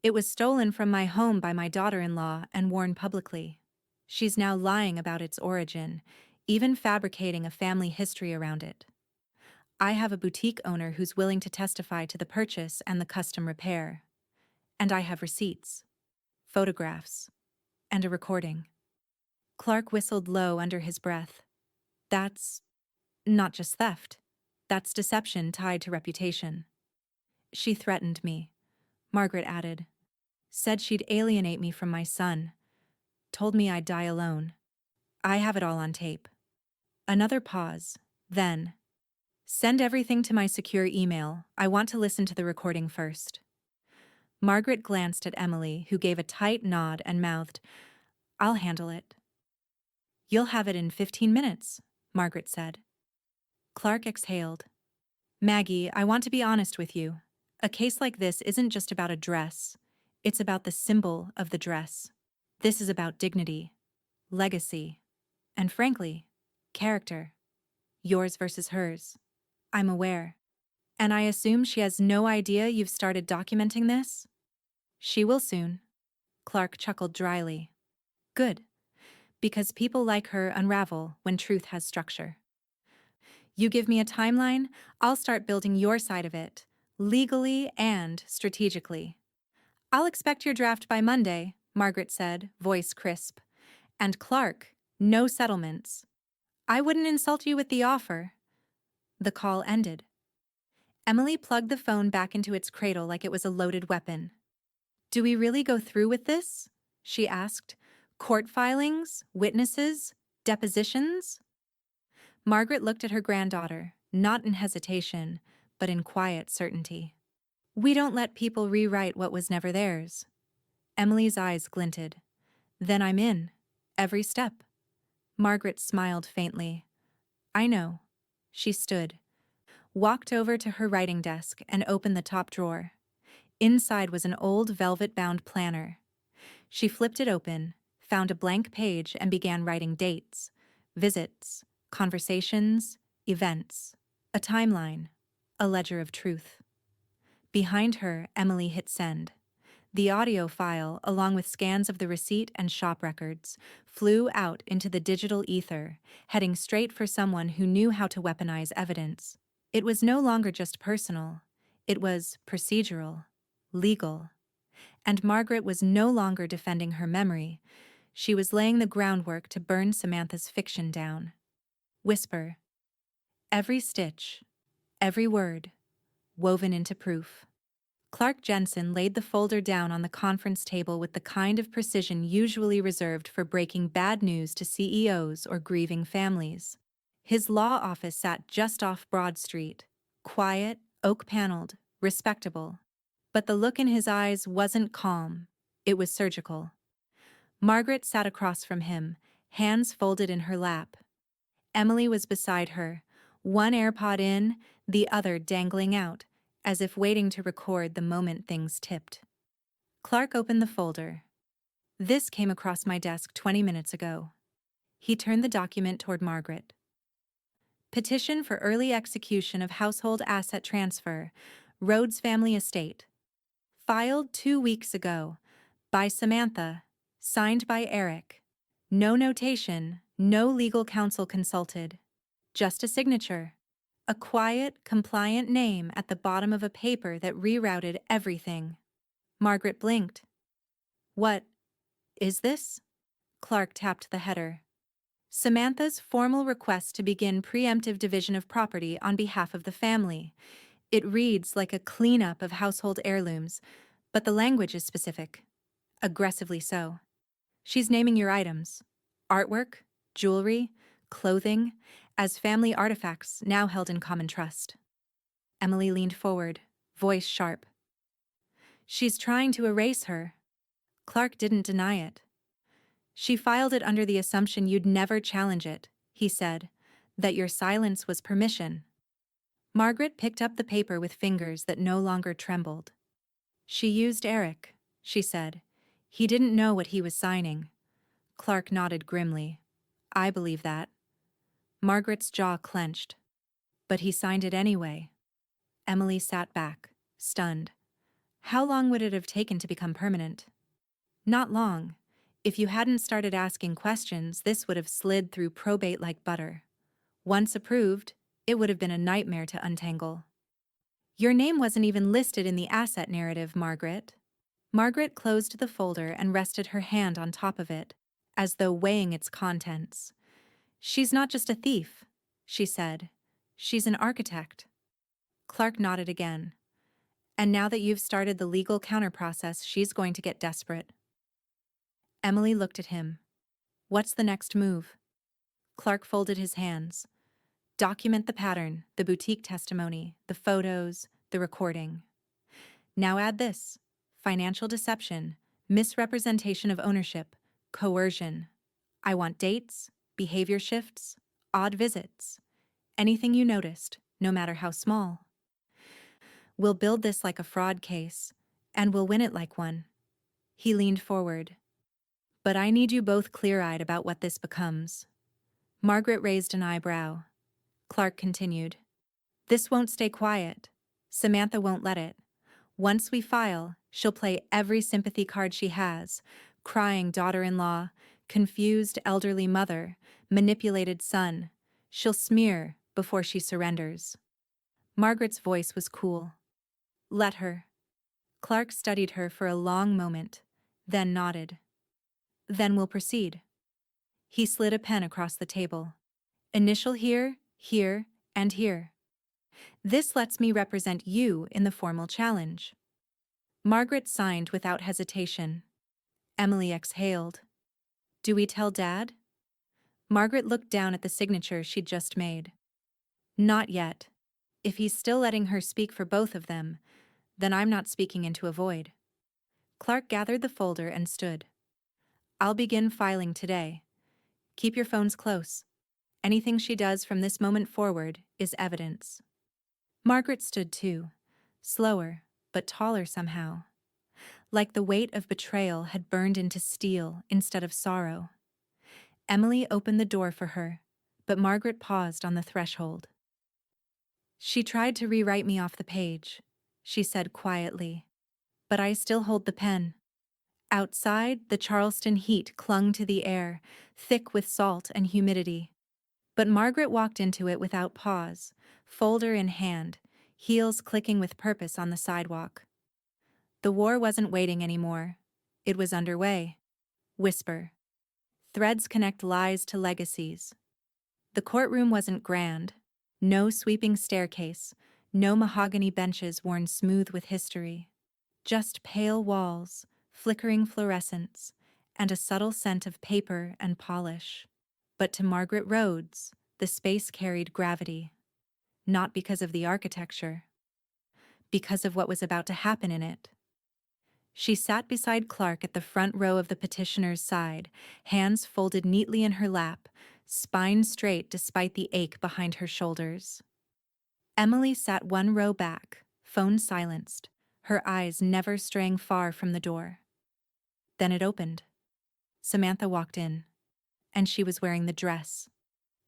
It was stolen from my home by my daughter-in-law and worn publicly. She's now lying about its origin, even fabricating a family history around it. I have a boutique owner who's willing to testify to the purchase and the custom repair. And I have receipts, photographs, and a recording. Clark whistled low under his breath. That's not just theft. That's deception tied to reputation. She threatened me, Margaret added. Said she'd alienate me from my son. Told me I'd die alone. I have it all on tape. Another pause, then. Send everything to my secure email. I want to listen to the recording first. Margaret glanced at Emily, who gave a tight nod and mouthed, I'll handle it. You'll have it in 15 minutes, Margaret said. Clark exhaled. Maggie, I want to be honest with you. A case like this isn't just about a dress. It's about the symbol of the dress. This is about dignity. legacy, and frankly, character. Yours versus hers. I'm aware. And I assume she has no idea you've started documenting this? She will soon. Clark chuckled dryly. Good. Because people like her unravel when truth has structure. You give me a timeline, I'll start building your side of it, legally and strategically. I'll expect your draft by Monday, Margaret said, voice crisp. And Clark, no settlements. I wouldn't insult you with the offer. The call ended. Emily plugged the phone back into its cradle like it was a loaded weapon. Do we really go through with this? She asked. Court filings, witnesses, depositions? Margaret looked at her granddaughter, not in hesitation, but in quiet certainty. We don't let people rewrite what was never theirs. Emily's eyes glinted. Then I'm in. Every step. Margaret smiled faintly. I know. She stood, walked over to her writing desk and opened the top drawer. Inside was an old velvet-bound planner. She flipped it open, found a blank page and began writing dates, visits, conversations, events, a timeline, a ledger of truth. Behind her, Emily hit send. The audio file, along with scans of the receipt and shop records, flew out into the digital ether, heading straight for someone who knew how to weaponize evidence. It was no longer just personal. It was procedural, legal. And Margaret was no longer defending her memory. She was laying the groundwork to burn Samantha's fiction down. Whisper. Every stitch, every word, woven into proof. Clark Jensen laid the folder down on the conference table with the kind of precision usually reserved for breaking bad news to CEOs or grieving families. His law office sat just off Broad Street, quiet, oak-paneled, respectable. But the look in his eyes wasn't calm, it was surgical. Margaret sat across from him, hands folded in her lap. Emily was beside her, one AirPod in, the other dangling out, as if waiting to record the moment things tipped. Clark opened the folder. This came across my desk 20 minutes ago. He turned the document toward Margaret. Petition for early execution of household asset transfer, Rhodes Family Estate. Filed 2 weeks ago. By Samantha. Signed by Eric. No notation, no legal counsel consulted. Just a signature. A quiet, compliant name at the bottom of a paper that rerouted everything. Margaret blinked. What is this? Clark tapped the header. Samantha's formal request to begin preemptive division of property on behalf of the family. It reads like a cleanup of household heirlooms, but the language is specific. Aggressively so. She's naming your items. Artwork, jewelry, clothing, as family artifacts now held in common trust. Emily leaned forward, voice sharp. She's trying to erase her. Clark didn't deny it. She filed it under the assumption you'd never challenge it, he said, that your silence was permission. Margaret picked up the paper with fingers that no longer trembled. She used Eric, she said. He didn't know what he was signing. Clark nodded grimly. I believe that. Margaret's jaw clenched. But he signed it anyway. Emily sat back, stunned. How long would it have taken to become permanent? Not long. If you hadn't started asking questions, this would have slid through probate like butter. Once approved, it would have been a nightmare to untangle. Your name wasn't even listed in the asset narrative, Margaret. Margaret closed the folder and rested her hand on top of it, as though weighing its contents. She's not just a thief, she said. She's an architect. Clark nodded again. And now that you've started the legal counter process, she's going to get desperate. Emily looked at him. What's the next move? Clark folded his hands. Document the pattern, the boutique testimony, the photos, the recording. Now add this: financial deception, misrepresentation of ownership, coercion. I want dates, behavior shifts, odd visits. Anything you noticed, no matter how small. We'll build this like a fraud case, and we'll win it like one. He leaned forward. But I need you both clear-eyed about what this becomes. Margaret raised an eyebrow. Clark continued. This won't stay quiet. Samantha won't let it. Once we file, she'll play every sympathy card she has. Crying daughter-in-law, confused elderly mother, manipulated son. She'll smear before she surrenders. Margaret's voice was cool. Let her. Clark studied her for a long moment, then nodded. Then we'll proceed. He slid a pen across the table. Initial here, here, and here. This lets me represent you in the formal challenge. Margaret signed without hesitation. Emily exhaled. Do we tell Dad? Margaret looked down at the signature she'd just made. Not yet. If he's still letting her speak for both of them, then I'm not speaking into a void. Clark gathered the folder and stood. I'll begin filing today. Keep your phones close. Anything she does from this moment forward is evidence. Margaret stood too, slower, but taller somehow. Like the weight of betrayal had burned into steel instead of sorrow. Emily opened the door for her, but Margaret paused on the threshold. She tried to rewrite me off the page, she said quietly, but I still hold the pen. Outside, the Charleston heat clung to the air, thick with salt and humidity. But Margaret walked into it without pause, folder in hand, heels clicking with purpose on the sidewalk. The war wasn't waiting anymore. It was underway. Whisper. Threads connect lies to legacies. The courtroom wasn't grand. No sweeping staircase, no mahogany benches worn smooth with history. Just pale walls, flickering fluorescents, and a subtle scent of paper and polish. But to Margaret Rhodes, the space carried gravity. Not because of the architecture. Because of what was about to happen in it. She sat beside Clark at the front row of the petitioner's side, hands folded neatly in her lap, spine straight despite the ache behind her shoulders. Emily sat one row back, phone silenced, her eyes never straying far from the door. Then it opened. Samantha walked in, and she was wearing the dress.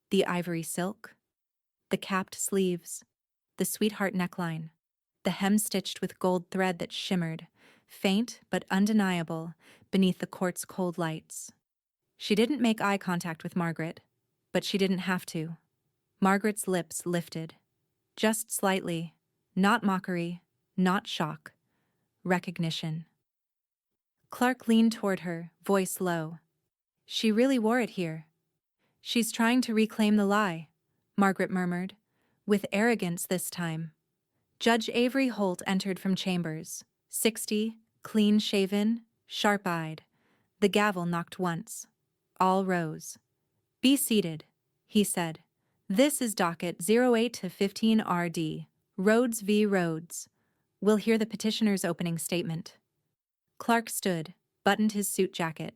The ivory silk, the capped sleeves, the sweetheart neckline, the hem stitched with gold thread that shimmered, faint but undeniable, beneath the court's cold lights. She didn't make eye contact with Margaret, but she didn't have to. Margaret's lips lifted. Just slightly, not mockery, not shock. Recognition. Clark leaned toward her, voice low. She really wore it here. She's trying to reclaim the lie, Margaret murmured, with arrogance this time. Judge Avery Holt entered from chambers, 60, clean-shaven, sharp-eyed. The gavel knocked once. All rose. Be seated, he said. This is docket 08 to 15 RD, Rhodes v. Rhodes. We'll hear the petitioner's opening statement. Clark stood, buttoned his suit jacket.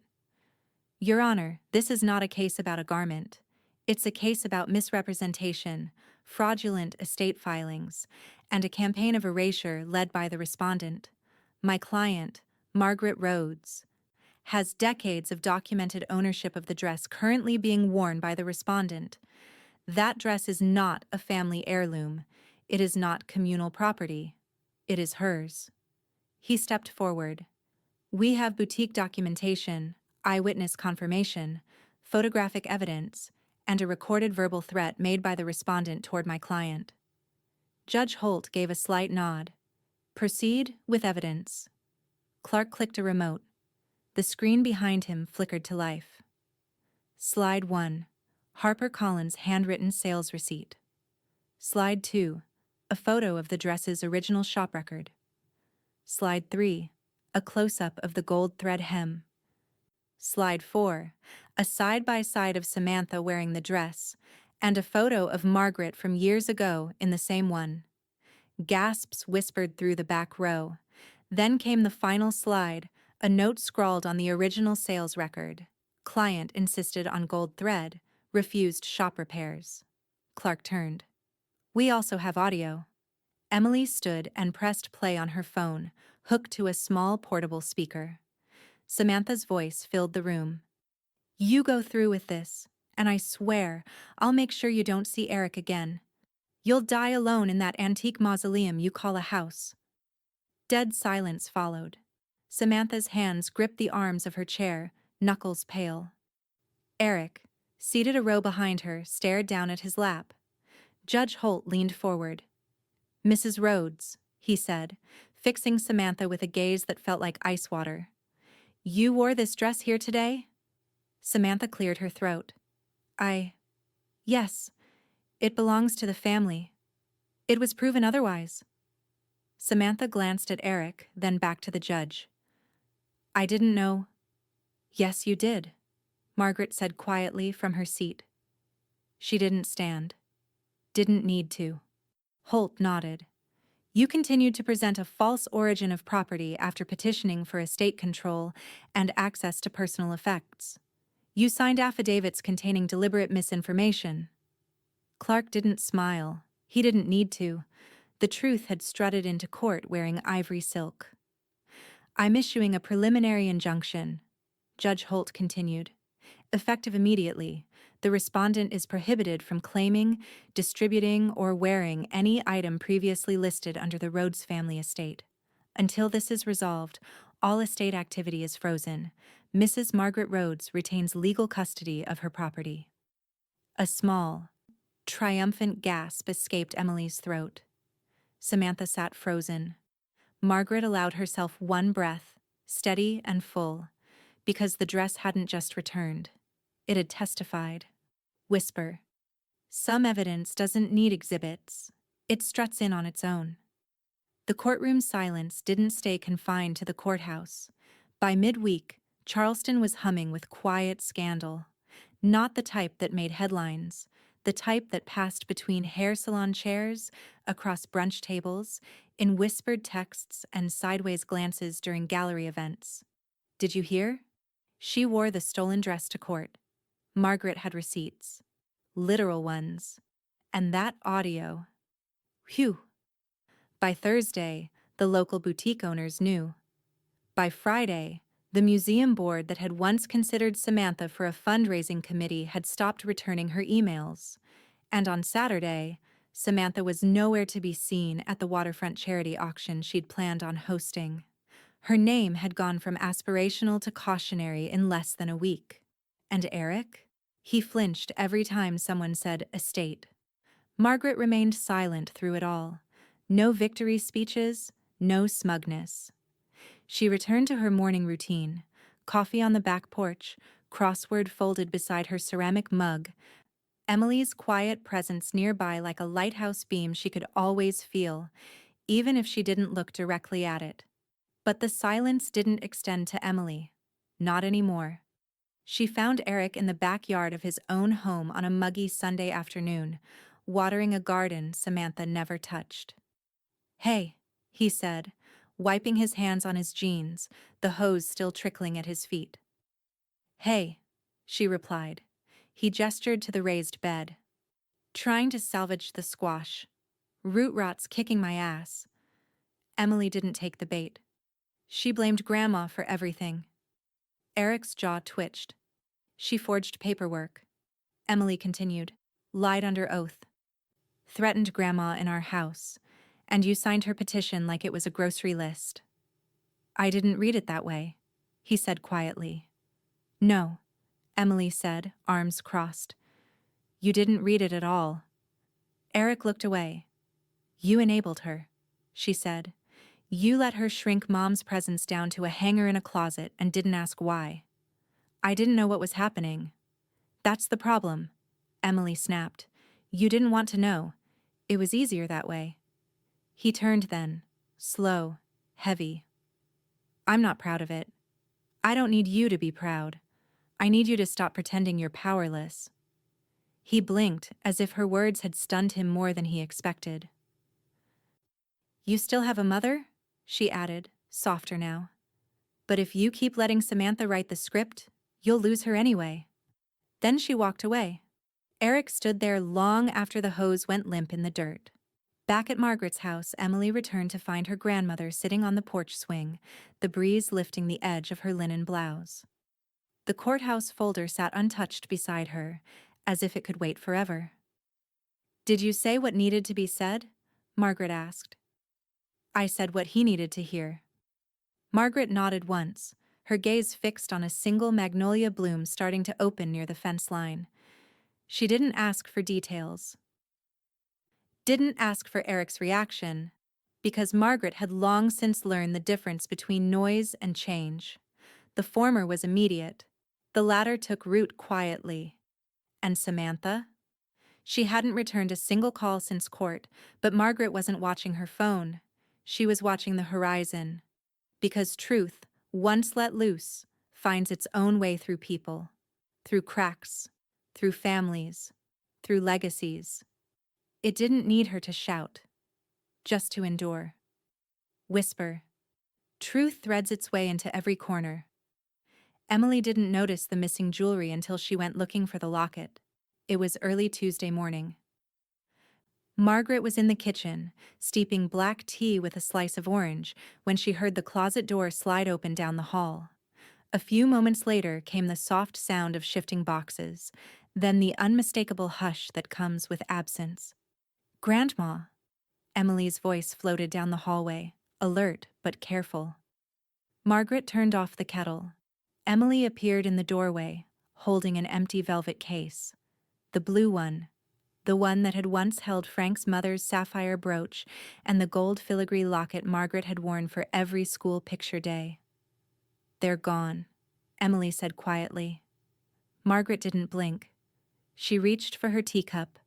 Your Honor, this is not a case about a garment. It's a case about misrepresentation, fraudulent estate filings, and a campaign of erasure led by the respondent. My client, Margaret Rhodes, has decades of documented ownership of the dress currently being worn by the respondent. That dress is not a family heirloom. It is not communal property. It is hers. He stepped forward. We have boutique documentation, eyewitness confirmation, photographic evidence, and a recorded verbal threat made by the respondent toward my client. Judge Holt gave a slight nod. Proceed with evidence. Clark clicked a remote. The screen behind him flickered to life. Slide 1. HarperCollins' handwritten sales receipt. Slide 2. A photo of the dress's original shop record. Slide 3. A close-up of the gold thread hem. Slide 4. A side-by-side of Samantha wearing the dress, and a photo of Margaret from years ago in the same one. Gasps whispered through the back row. Then came the final slide, a note scrawled on the original sales record. Client insisted on gold thread, refused shop repairs. Clark turned. We also have audio. Emily stood and pressed play on her phone, hooked to a small portable speaker. Samantha's voice filled the room. You go through with this, and I swear, I'll make sure you don't see Eric again. You'll die alone in that antique mausoleum you call a house. Dead silence followed. Samantha's hands gripped the arms of her chair, knuckles pale. Eric, seated a row behind her, stared down at his lap. Judge Holt leaned forward. Mrs. Rhodes, he said, fixing Samantha with a gaze that felt like ice water. You wore this dress here today? Samantha cleared her throat. Yes, it belongs to the family. It was proven otherwise. Samantha glanced at Eric, then back to the judge. I didn't know. Yes, you did, Margaret said quietly from her seat. She didn't stand. Didn't need to. Holt nodded. You continued to present a false origin of property after petitioning for estate control and access to personal effects. You signed affidavits containing deliberate misinformation. Clark didn't smile. He didn't need to. The truth had strutted into court wearing ivory silk. I'm issuing a preliminary injunction, Judge Holt continued. Effective immediately, the respondent is prohibited from claiming, distributing, or wearing any item previously listed under the Rhodes family estate. Until this is resolved, all estate activity is frozen. Mrs. Margaret Rhodes retains legal custody of her property. A small, triumphant gasp escaped Emily's throat. Samantha sat frozen. Margaret allowed herself one breath, steady and full, because the dress hadn't just returned. It had testified. Whisper. Some evidence doesn't need exhibits. It struts in on its own. The courtroom's silence didn't stay confined to the courthouse. By midweek, Charleston was humming with quiet scandal. Not the type that made headlines, the type that passed between hair salon chairs, across brunch tables, in whispered texts and sideways glances during gallery events. Did you hear? She wore the stolen dress to court. Margaret had receipts. Literal ones. And that audio. Phew. By Thursday, the local boutique owners knew. By Friday, the museum board that had once considered Samantha for a fundraising committee had stopped returning her emails. And on Saturday, Samantha was nowhere to be seen at the waterfront charity auction she'd planned on hosting. Her name had gone from aspirational to cautionary in less than a week. And Eric? He flinched every time someone said estate. Margaret remained silent through it all. No victory speeches, no smugness. She returned to her morning routine, coffee on the back porch, crossword folded beside her ceramic mug, Emily's quiet presence nearby like a lighthouse beam she could always feel, even if she didn't look directly at it. But the silence didn't extend to Emily. Not anymore. She found Eric in the backyard of his own home on a muggy Sunday afternoon, watering a garden Samantha never touched. Hey, he said, wiping his hands on his jeans, the hose still trickling at his feet. Hey, she replied. He gestured to the raised bed. Trying to salvage the squash. Root rot's kicking my ass. Emily didn't take the bait. She blamed Grandma for everything. Eric's jaw twitched. She forged paperwork. Emily continued. Lied under oath. Threatened Grandma in our house. And you signed her petition like it was a grocery list. I didn't read it that way, he said quietly. No, Emily said, arms crossed. You didn't read it at all. Eric looked away. You enabled her, she said. You let her shrink Mom's presence down to a hanger in a closet and didn't ask why. I didn't know what was happening. That's the problem, Emily snapped. You didn't want to know. It was easier that way. He turned then, slow, heavy. I'm not proud of it. I don't need you to be proud. I need you to stop pretending you're powerless. He blinked as if her words had stunned him more than he expected. You still have a mother? She added, softer now. But if you keep letting Samantha write the script, you'll lose her anyway. Then she walked away. Eric stood there long after the hose went limp in the dirt. Back at Margaret's house, Emily returned to find her grandmother sitting on the porch swing, the breeze lifting the edge of her linen blouse. The courthouse folder sat untouched beside her, as if it could wait forever. "Did you say what needed to be said?" Margaret asked. "I said what he needed to hear." Margaret nodded once, her gaze fixed on a single magnolia bloom starting to open near the fence line. She didn't ask for details. Didn't ask for Eric's reaction, because Margaret had long since learned the difference between noise and change. The former was immediate, the latter took root quietly. And Samantha? She hadn't returned a single call since court, but Margaret wasn't watching her phone. She was watching the horizon. Because truth, once let loose, finds its own way through people, through cracks, through families, through legacies. It didn't need her to shout, just to endure. Whisper. Truth threads its way into every corner. Emily didn't notice the missing jewelry until she went looking for the locket. It was early Tuesday morning. Margaret was in the kitchen, steeping black tea with a slice of orange, when she heard the closet door slide open down the hall. A few moments later came the soft sound of shifting boxes, then the unmistakable hush that comes with absence. "Grandma." Emily's voice floated down the hallway, alert but careful. Margaret turned off the kettle. Emily appeared in the doorway, holding an empty velvet case. The blue one, the one that had once held Frank's mother's sapphire brooch and the gold filigree locket Margaret had worn for every school picture day. "They're gone," Emily said quietly. Margaret didn't blink. She reached for her teacup,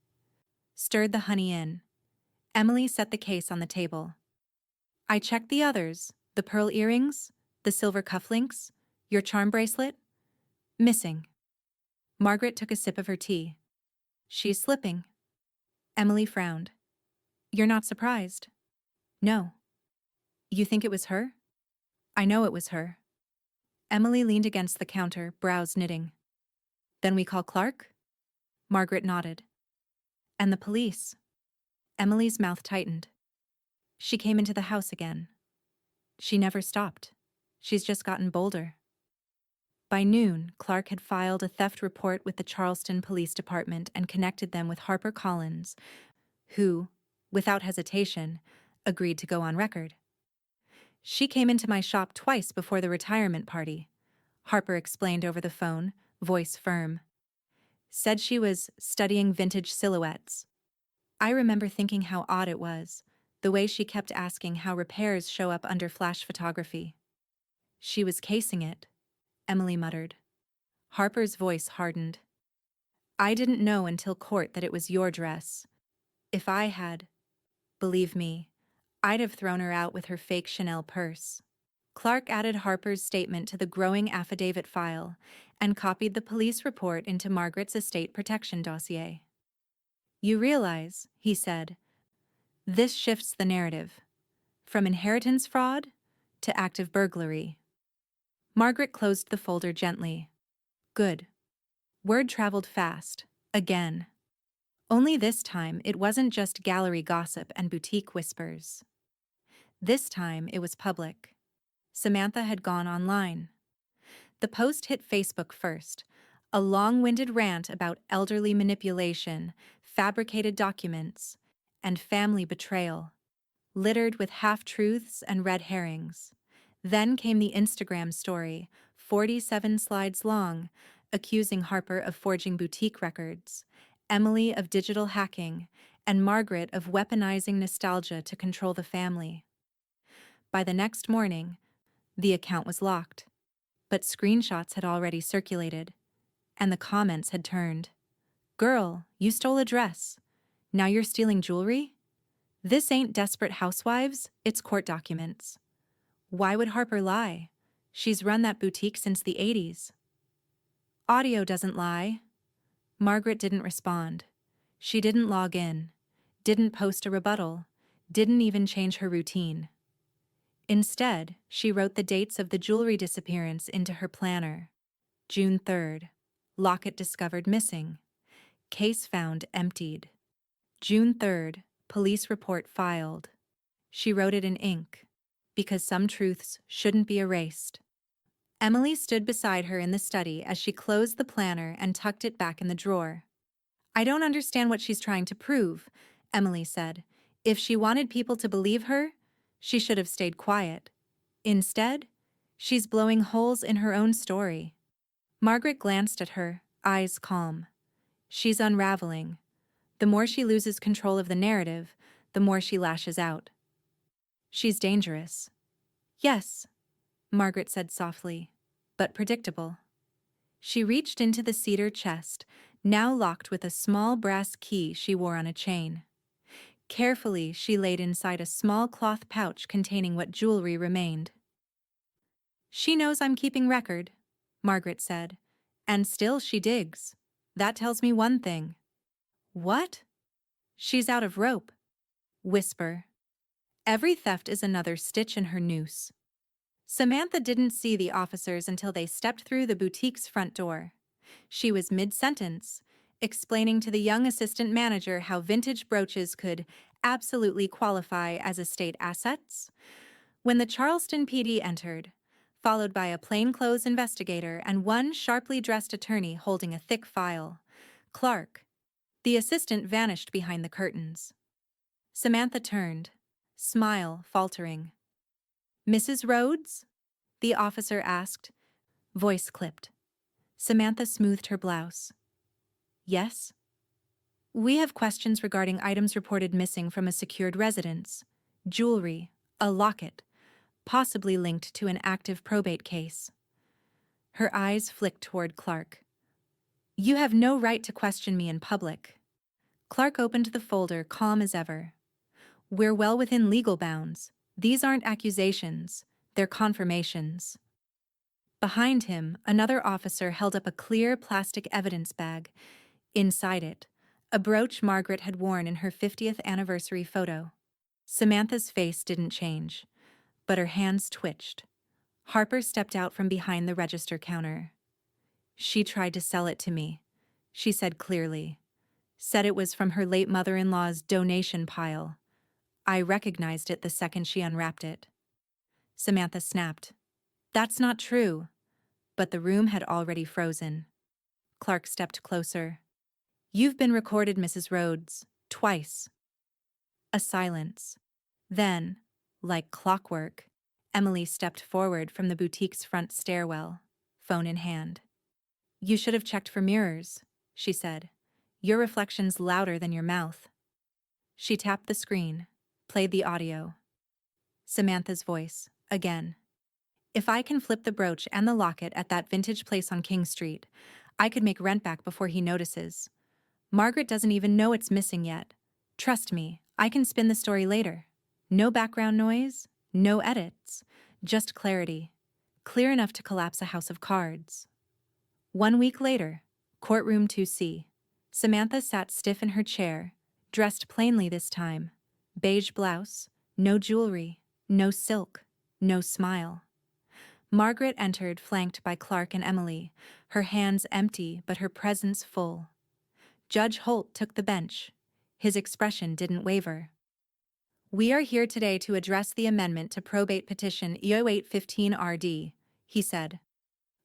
stirred the honey in. Emily set the case on the table. "I checked the others, the pearl earrings, the silver cufflinks, your charm bracelet. Missing." Margaret took a sip of her tea. "She's slipping." Emily frowned. "You're not surprised?" "No." "You think it was her?" "I know it was her." Emily leaned against the counter, brows knitting. "Then we call Clark?" Margaret nodded. "And the police?" Emily's mouth tightened. She came into the house again. She never stopped. She's just gotten bolder. By noon, Clark had filed a theft report with the Charleston Police Department and connected them with Harper Collins, who, without hesitation, agreed to go on record. "She came into my shop twice before the retirement party," Harper explained over the phone, voice firm. "Said she was studying vintage silhouettes. I remember thinking how odd it was, the way she kept asking how repairs show up under flash photography." "She was casing it," Emily muttered. Harper's voice hardened. "I didn't know until court that it was your dress. If I had, believe me, I'd have thrown her out with her fake Chanel purse." Clark added Harper's statement to the growing affidavit file and copied the police report into Margaret's estate protection dossier. "You realize," he said, "this shifts the narrative. From inheritance fraud to active burglary." Margaret closed the folder gently. "Good." Word traveled fast, again. Only this time it wasn't just gallery gossip and boutique whispers. This time it was public. Samantha had gone online. The post hit Facebook first, a long-winded rant about elderly manipulation, fabricated documents, and family betrayal, littered with half-truths and red herrings. Then came the Instagram story, 47 slides long, accusing Harper of forging boutique records, Emily of digital hacking, and Margaret of weaponizing nostalgia to control the family. By the next morning, the account was locked, but screenshots had already circulated, and the comments had turned. "Girl, you stole a dress. Now you're stealing jewelry? This ain't Desperate Housewives, it's court documents. Why would Harper lie? She's run that boutique since the 80s. Audio doesn't lie." Margaret didn't respond. She didn't log in, didn't post a rebuttal, didn't even change her routine. Instead, she wrote the dates of the jewelry disappearance into her planner. June 3rd, locket discovered missing. Case found emptied. June 3rd, Police report filed. She wrote it in ink, because some truths shouldn't be erased. Emily stood beside her in the study as she closed the planner and tucked it back in the drawer. I don't understand what she's trying to prove, Emily said. If she wanted people to believe her, she should have stayed quiet. Instead, she's blowing holes in her own story. Margaret glanced at her, eyes calm. She's unraveling. The more she loses control of the narrative, the more she lashes out. She's dangerous. Yes, Margaret said softly, but predictable. She reached into the cedar chest, now locked with a small brass key she wore on a chain. Carefully, she laid inside a small cloth pouch containing what jewelry remained. She knows I'm keeping record, Margaret said, and still she digs. That tells me one thing. What? She's out of rope. Whisper. Every theft is another stitch in her noose. Samantha didn't see the officers until they stepped through the boutique's front door. She was mid-sentence, explaining to the young assistant manager how vintage brooches could absolutely qualify as estate assets, when the Charleston PD entered, followed by a plainclothes investigator and one sharply dressed attorney holding a thick file. Clark. The assistant vanished behind the curtains. Samantha turned, smile faltering. Mrs. Rhodes? The officer asked, voice clipped. Samantha smoothed her blouse. Yes? We have questions regarding items reported missing from a secured residence. Jewelry, a locket, possibly linked to an active probate case. Her eyes flicked toward Clark. You have no right to question me in public. Clark opened the folder, calm as ever. We're well within legal bounds. These aren't accusations, they're confirmations. Behind him, another officer held up a clear plastic evidence bag. Inside it, a brooch Margaret had worn in her 50th anniversary photo. Samantha's face didn't change, but her hands twitched. Harper stepped out from behind the register counter. She tried to sell it to me, she said clearly. Said it was from her late mother-in-law's donation pile. I recognized it the second she unwrapped it. Samantha snapped. That's not true. But the room had already frozen. Clark stepped closer. You've been recorded, Mrs. Rhodes, twice. A silence. Then, like clockwork, Emily stepped forward from the boutique's front stairwell, phone in hand. You should have checked for mirrors, she said. Your reflection's louder than your mouth. She tapped the screen, played the audio. Samantha's voice, again. If I can flip the brooch and the locket at that vintage place on King Street, I could make rent back before he notices. Margaret doesn't even know it's missing yet. Trust me, I can spin the story later. No background noise, no edits, just clarity. Clear enough to collapse a house of cards. 1 week later, courtroom 2C. Samantha sat stiff in her chair, dressed plainly this time. Beige blouse, no jewelry, no silk, no smile. Margaret entered, flanked by Clark and Emily, her hands empty but her presence full. Judge Holt took the bench. His expression didn't waver. We are here today to address the amendment to probate petition E0815RD, he said.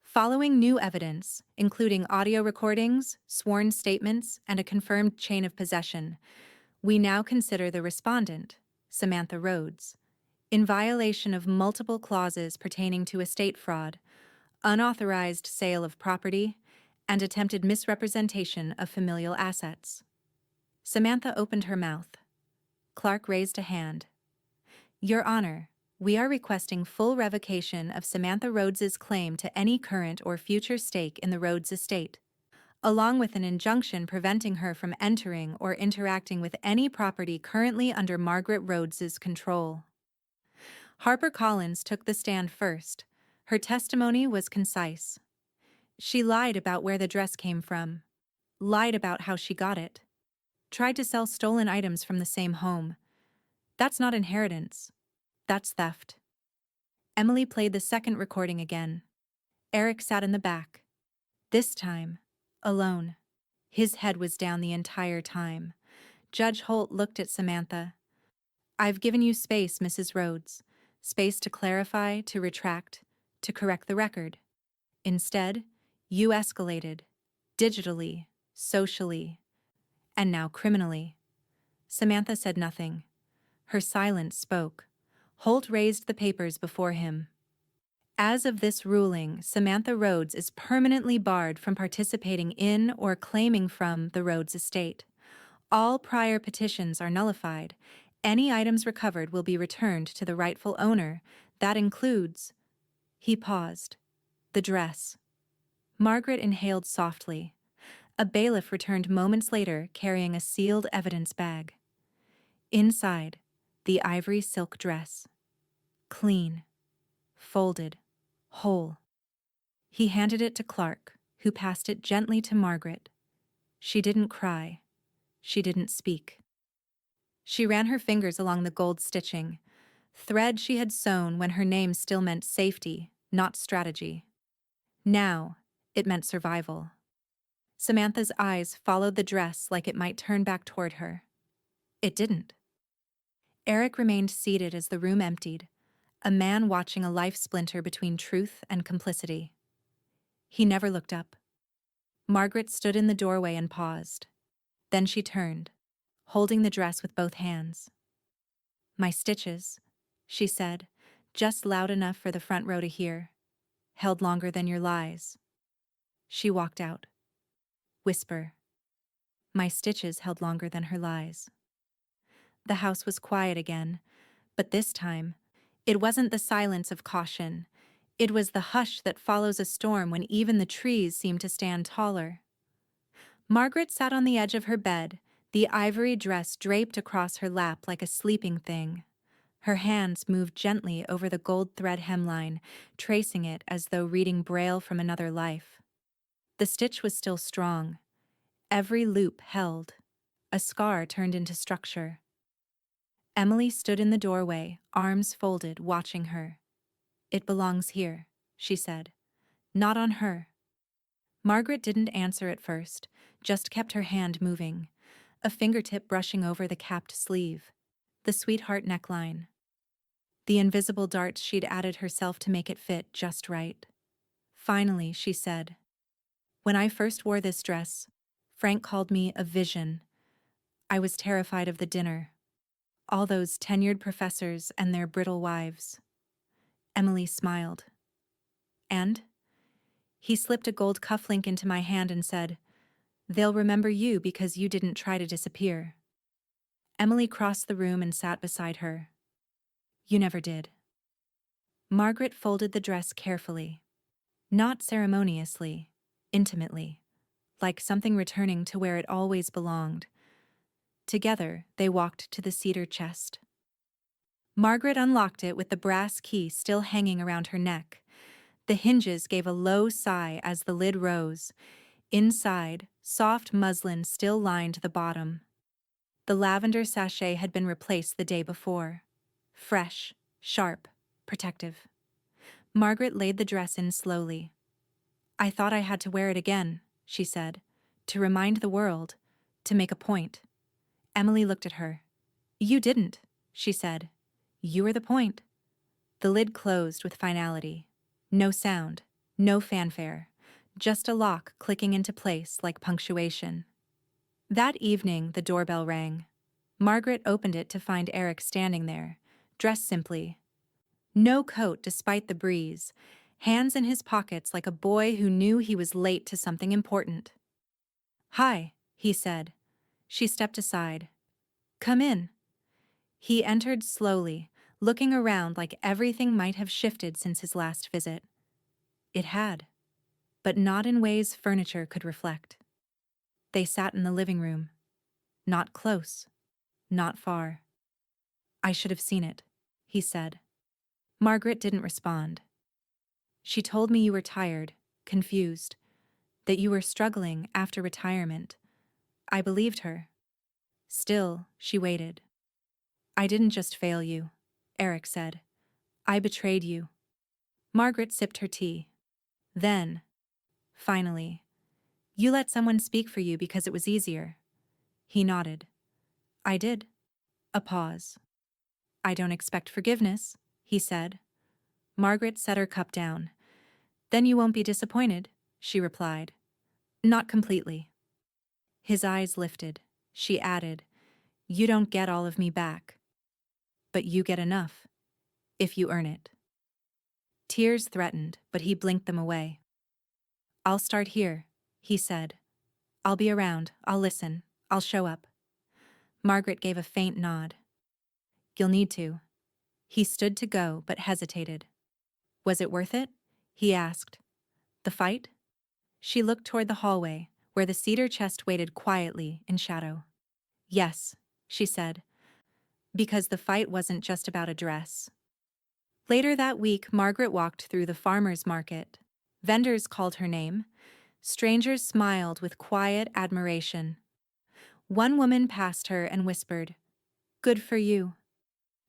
Following new evidence, including audio recordings, sworn statements, and a confirmed chain of possession, we now consider the respondent, Samantha Rhodes, in violation of multiple clauses pertaining to estate fraud, unauthorized sale of property, and attempted misrepresentation of familial assets. Samantha opened her mouth. Clark raised a hand. Your Honor, we are requesting full revocation of Samantha Rhodes's claim to any current or future stake in the Rhodes estate, along with an injunction preventing her from entering or interacting with any property currently under Margaret Rhodes's control. Harper Collins took the stand first. Her testimony was concise. She lied about where the dress came from, lied about how she got it, tried to sell stolen items from the same home. That's not inheritance. That's theft. Emily played the second recording again. Eric sat in the back. This time, alone. His head was down the entire time. Judge Holt looked at Samantha. "I've given you space, Mrs. Rhodes. Space to clarify, to retract, to correct the record. Instead, you escalated. Digitally, socially, and now criminally." Samantha said nothing. Her silence spoke. Holt raised the papers before him. "As of this ruling, Samantha Rhodes is permanently barred from participating in or claiming from the Rhodes estate. All prior petitions are nullified. Any items recovered will be returned to the rightful owner. That includes—" He paused. "The dress." Margaret inhaled softly. A bailiff returned moments later carrying a sealed evidence bag. Inside, the ivory silk dress. Clean. Folded. Whole. He handed it to Clark, who passed it gently to Margaret. She didn't cry. She didn't speak. She ran her fingers along the gold stitching, thread she had sewn when her name still meant safety, not strategy. Now, it meant survival. Samantha's eyes followed the dress like it might turn back toward her. It didn't. Eric remained seated as the room emptied, a man watching a life splinter between truth and complicity. He never looked up. Margaret stood in the doorway and paused. Then she turned, holding the dress with both hands. "My stitches," she said, just loud enough for the front row to hear, "held longer than your lies." She walked out. Whisper. My stitches held longer than her lies. The house was quiet again, but this time, it wasn't the silence of caution. It was the hush that follows a storm when even the trees seem to stand taller. Margaret sat on the edge of her bed, the ivory dress draped across her lap like a sleeping thing. Her hands moved gently over the gold thread hemline, tracing it as though reading braille from another life. The stitch was still strong. Every loop held. A scar turned into structure. Emily stood in the doorway, arms folded, watching her. "It belongs here," she said. "Not on her." Margaret didn't answer at first, just kept her hand moving, a fingertip brushing over the capped sleeve, the sweetheart neckline. The invisible darts she'd added herself to make it fit just right. Finally, she said, "When I first wore this dress, Frank called me a vision. I was terrified of the dinner. All those tenured professors and their brittle wives." Emily smiled. "And?" He slipped a gold cufflink into my hand and said, "They'll remember you because you didn't try to disappear." Emily crossed the room and sat beside her. "You never did." Margaret folded the dress carefully. Not ceremoniously, intimately, like something returning to where it always belonged. Together, they walked to the cedar chest. Margaret unlocked it with the brass key still hanging around her neck. The hinges gave a low sigh as the lid rose. Inside, soft muslin still lined the bottom. The lavender sachet had been replaced the day before. Fresh, sharp, protective. Margaret laid the dress in slowly. "I thought I had to wear it again," she said, "to remind the world, to make a point." Emily looked at her. "You didn't," she said. "You were the point." The lid closed with finality. No sound, no fanfare, just a lock clicking into place like punctuation. That evening, the doorbell rang. Margaret opened it to find Eric standing there, dressed simply. No coat despite the breeze, hands in his pockets like a boy who knew he was late to something important. "Hi," he said. She stepped aside. "Come in." He entered slowly, looking around like everything might have shifted since his last visit. It had, but not in ways furniture could reflect. They sat in the living room. Not close, not far. "I should have seen it," he said. Margaret didn't respond. "She told me you were tired, confused, that you were struggling after retirement. I believed her. Still, she waited." "I didn't just fail you," Eric said. "I betrayed you." Margaret sipped her tea. Then, finally, "You let someone speak for you because it was easier." He nodded. I did. A pause. I don't expect forgiveness, he said. Margaret set her cup down. Then you won't be disappointed, she replied. Not completely. His eyes lifted. She added, You don't get all of me back. But you get enough, if you earn it. Tears threatened, but he blinked them away. I'll start here, he said. I'll be around, I'll listen, I'll show up. Margaret gave a faint nod. You'll need to. He stood to go, but hesitated. Was it worth it? He asked. The fight? She looked toward the hallway, where the cedar chest waited quietly in shadow. Yes, she said, because the fight wasn't just about a dress. Later that week, Margaret walked through the farmer's market. Vendors called her name. Strangers smiled with quiet admiration. One woman passed her and whispered, Good for you.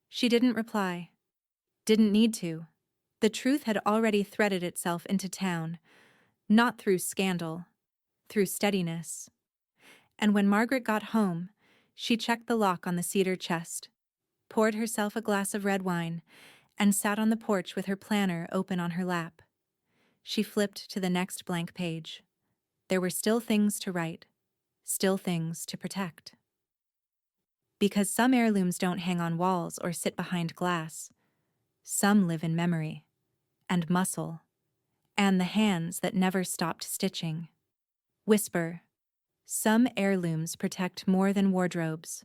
She didn't reply. Didn't need to. The truth had already threaded itself into town, not through scandal, through steadiness. And when Margaret got home, she checked the lock on the cedar chest, poured herself a glass of red wine, and sat on the porch with her planner open on her lap. She flipped to the next blank page. There were still things to write, still things to protect. Because some heirlooms don't hang on walls or sit behind glass. Some live in memory, and muscle, and the hands that never stopped stitching. Whisper. Some heirlooms protect more than wardrobes.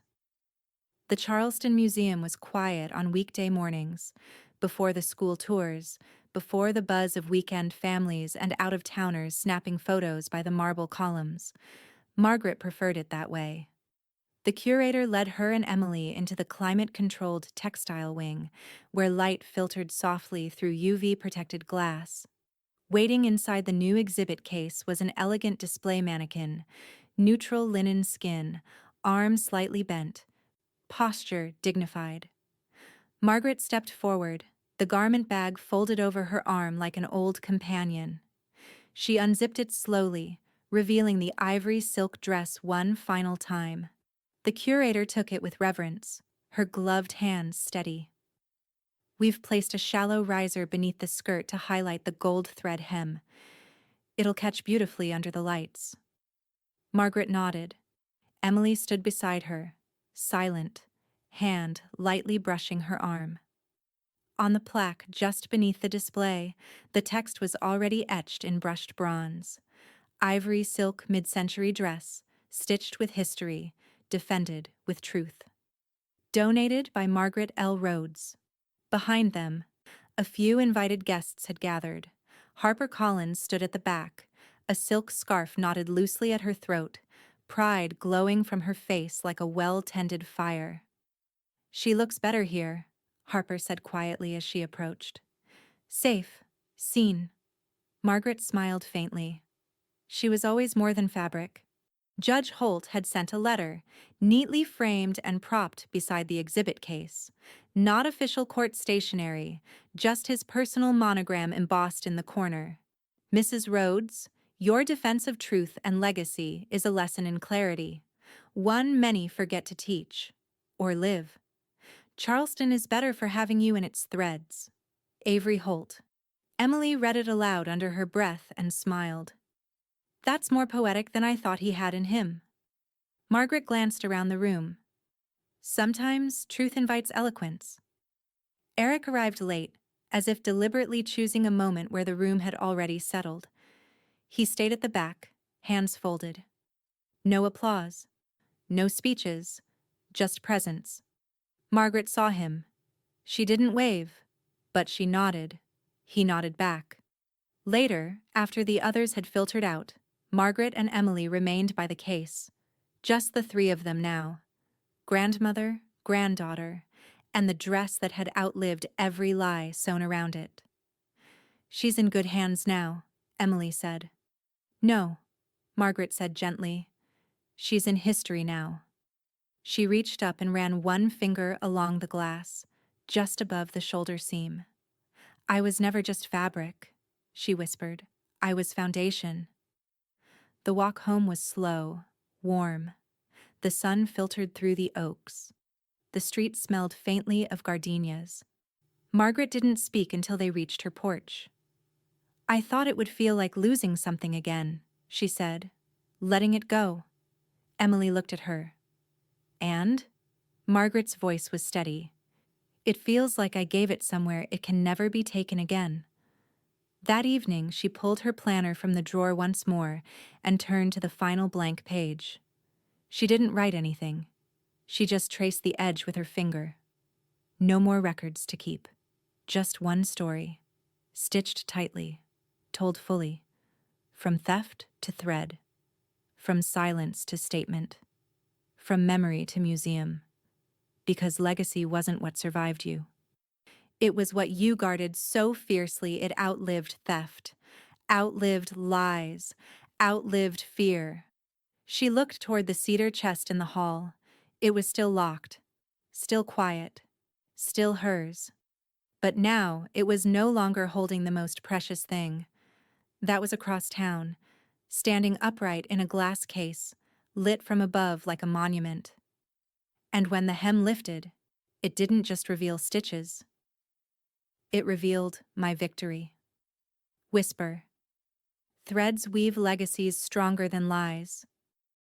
The Charleston Museum was quiet on weekday mornings, before the school tours, before the buzz of weekend families and out-of-towners snapping photos by the marble columns. Margaret preferred it that way. The curator led her and Emily into the climate-controlled textile wing, where light filtered softly through UV-protected glass. Waiting inside the new exhibit case was an elegant display mannequin, neutral linen skin, arms slightly bent, posture dignified. Margaret stepped forward, the garment bag folded over her arm like an old companion. She unzipped it slowly, revealing the ivory silk dress one final time. The curator took it with reverence, her gloved hands steady. We've placed a shallow riser beneath the skirt to highlight the gold thread hem. It'll catch beautifully under the lights. Margaret nodded. Emily stood beside her, silent, hand lightly brushing her arm. On the plaque just beneath the display, the text was already etched in brushed bronze. Ivory silk mid-century dress, stitched with history, defended with truth. Donated by Margaret L. Rhodes. Behind them, a few invited guests had gathered. Harper Collins stood at the back, a silk scarf knotted loosely at her throat, pride glowing from her face like a well-tended fire. She looks better here, Harper said quietly as she approached. Safe, seen. Margaret smiled faintly. She was always more than fabric. Judge Holt had sent a letter, neatly framed and propped beside the exhibit case. Not official court stationery, just his personal monogram embossed in the corner. Mrs. Rhodes, your defense of truth and legacy is a lesson in clarity, one many forget to teach, or live. Charleston is better for having you in its threads. Avery Holt. Emily read it aloud under her breath and smiled. That's more poetic than I thought he had in him. Margaret glanced around the room. Sometimes truth invites eloquence. Eric arrived late, as if deliberately choosing a moment where the room had already settled. He stayed at the back, hands folded. No applause. No speeches. Just presence. Margaret saw him. She didn't wave, but she nodded. He nodded back. Later, after the others had filtered out, Margaret and Emily remained by the case. Just the three of them now. Grandmother, granddaughter, and the dress that had outlived every lie sewn around it. She's in good hands now, Emily said. No, Margaret said gently. She's in history now. She reached up and ran one finger along the glass, just above the shoulder seam. I was never just fabric, she whispered. I was foundation. The walk home was slow, warm. The sun filtered through the oaks. The street smelled faintly of gardenias. Margaret didn't speak until they reached her porch. "I thought it would feel like losing something again," she said. "Letting it go." Emily looked at her. "And?" Margaret's voice was steady. "It feels like I gave it somewhere it can never be taken again." That evening, she pulled her planner from the drawer once more and turned to the final blank page. She didn't write anything. She just traced the edge with her finger. No more records to keep. Just one story, stitched tightly, told fully, from theft to thread, from silence to statement, from memory to museum, because legacy wasn't what survived you. It was what you guarded so fiercely it outlived theft, outlived lies, outlived fear. She looked toward the cedar chest in the hall. It was still locked, still quiet, still hers. But now it was no longer holding the most precious thing. That was across town, standing upright in a glass case, lit from above like a monument. And when the hem lifted, it didn't just reveal stitches. It revealed my victory. Whisper. Threads weave legacies stronger than lies.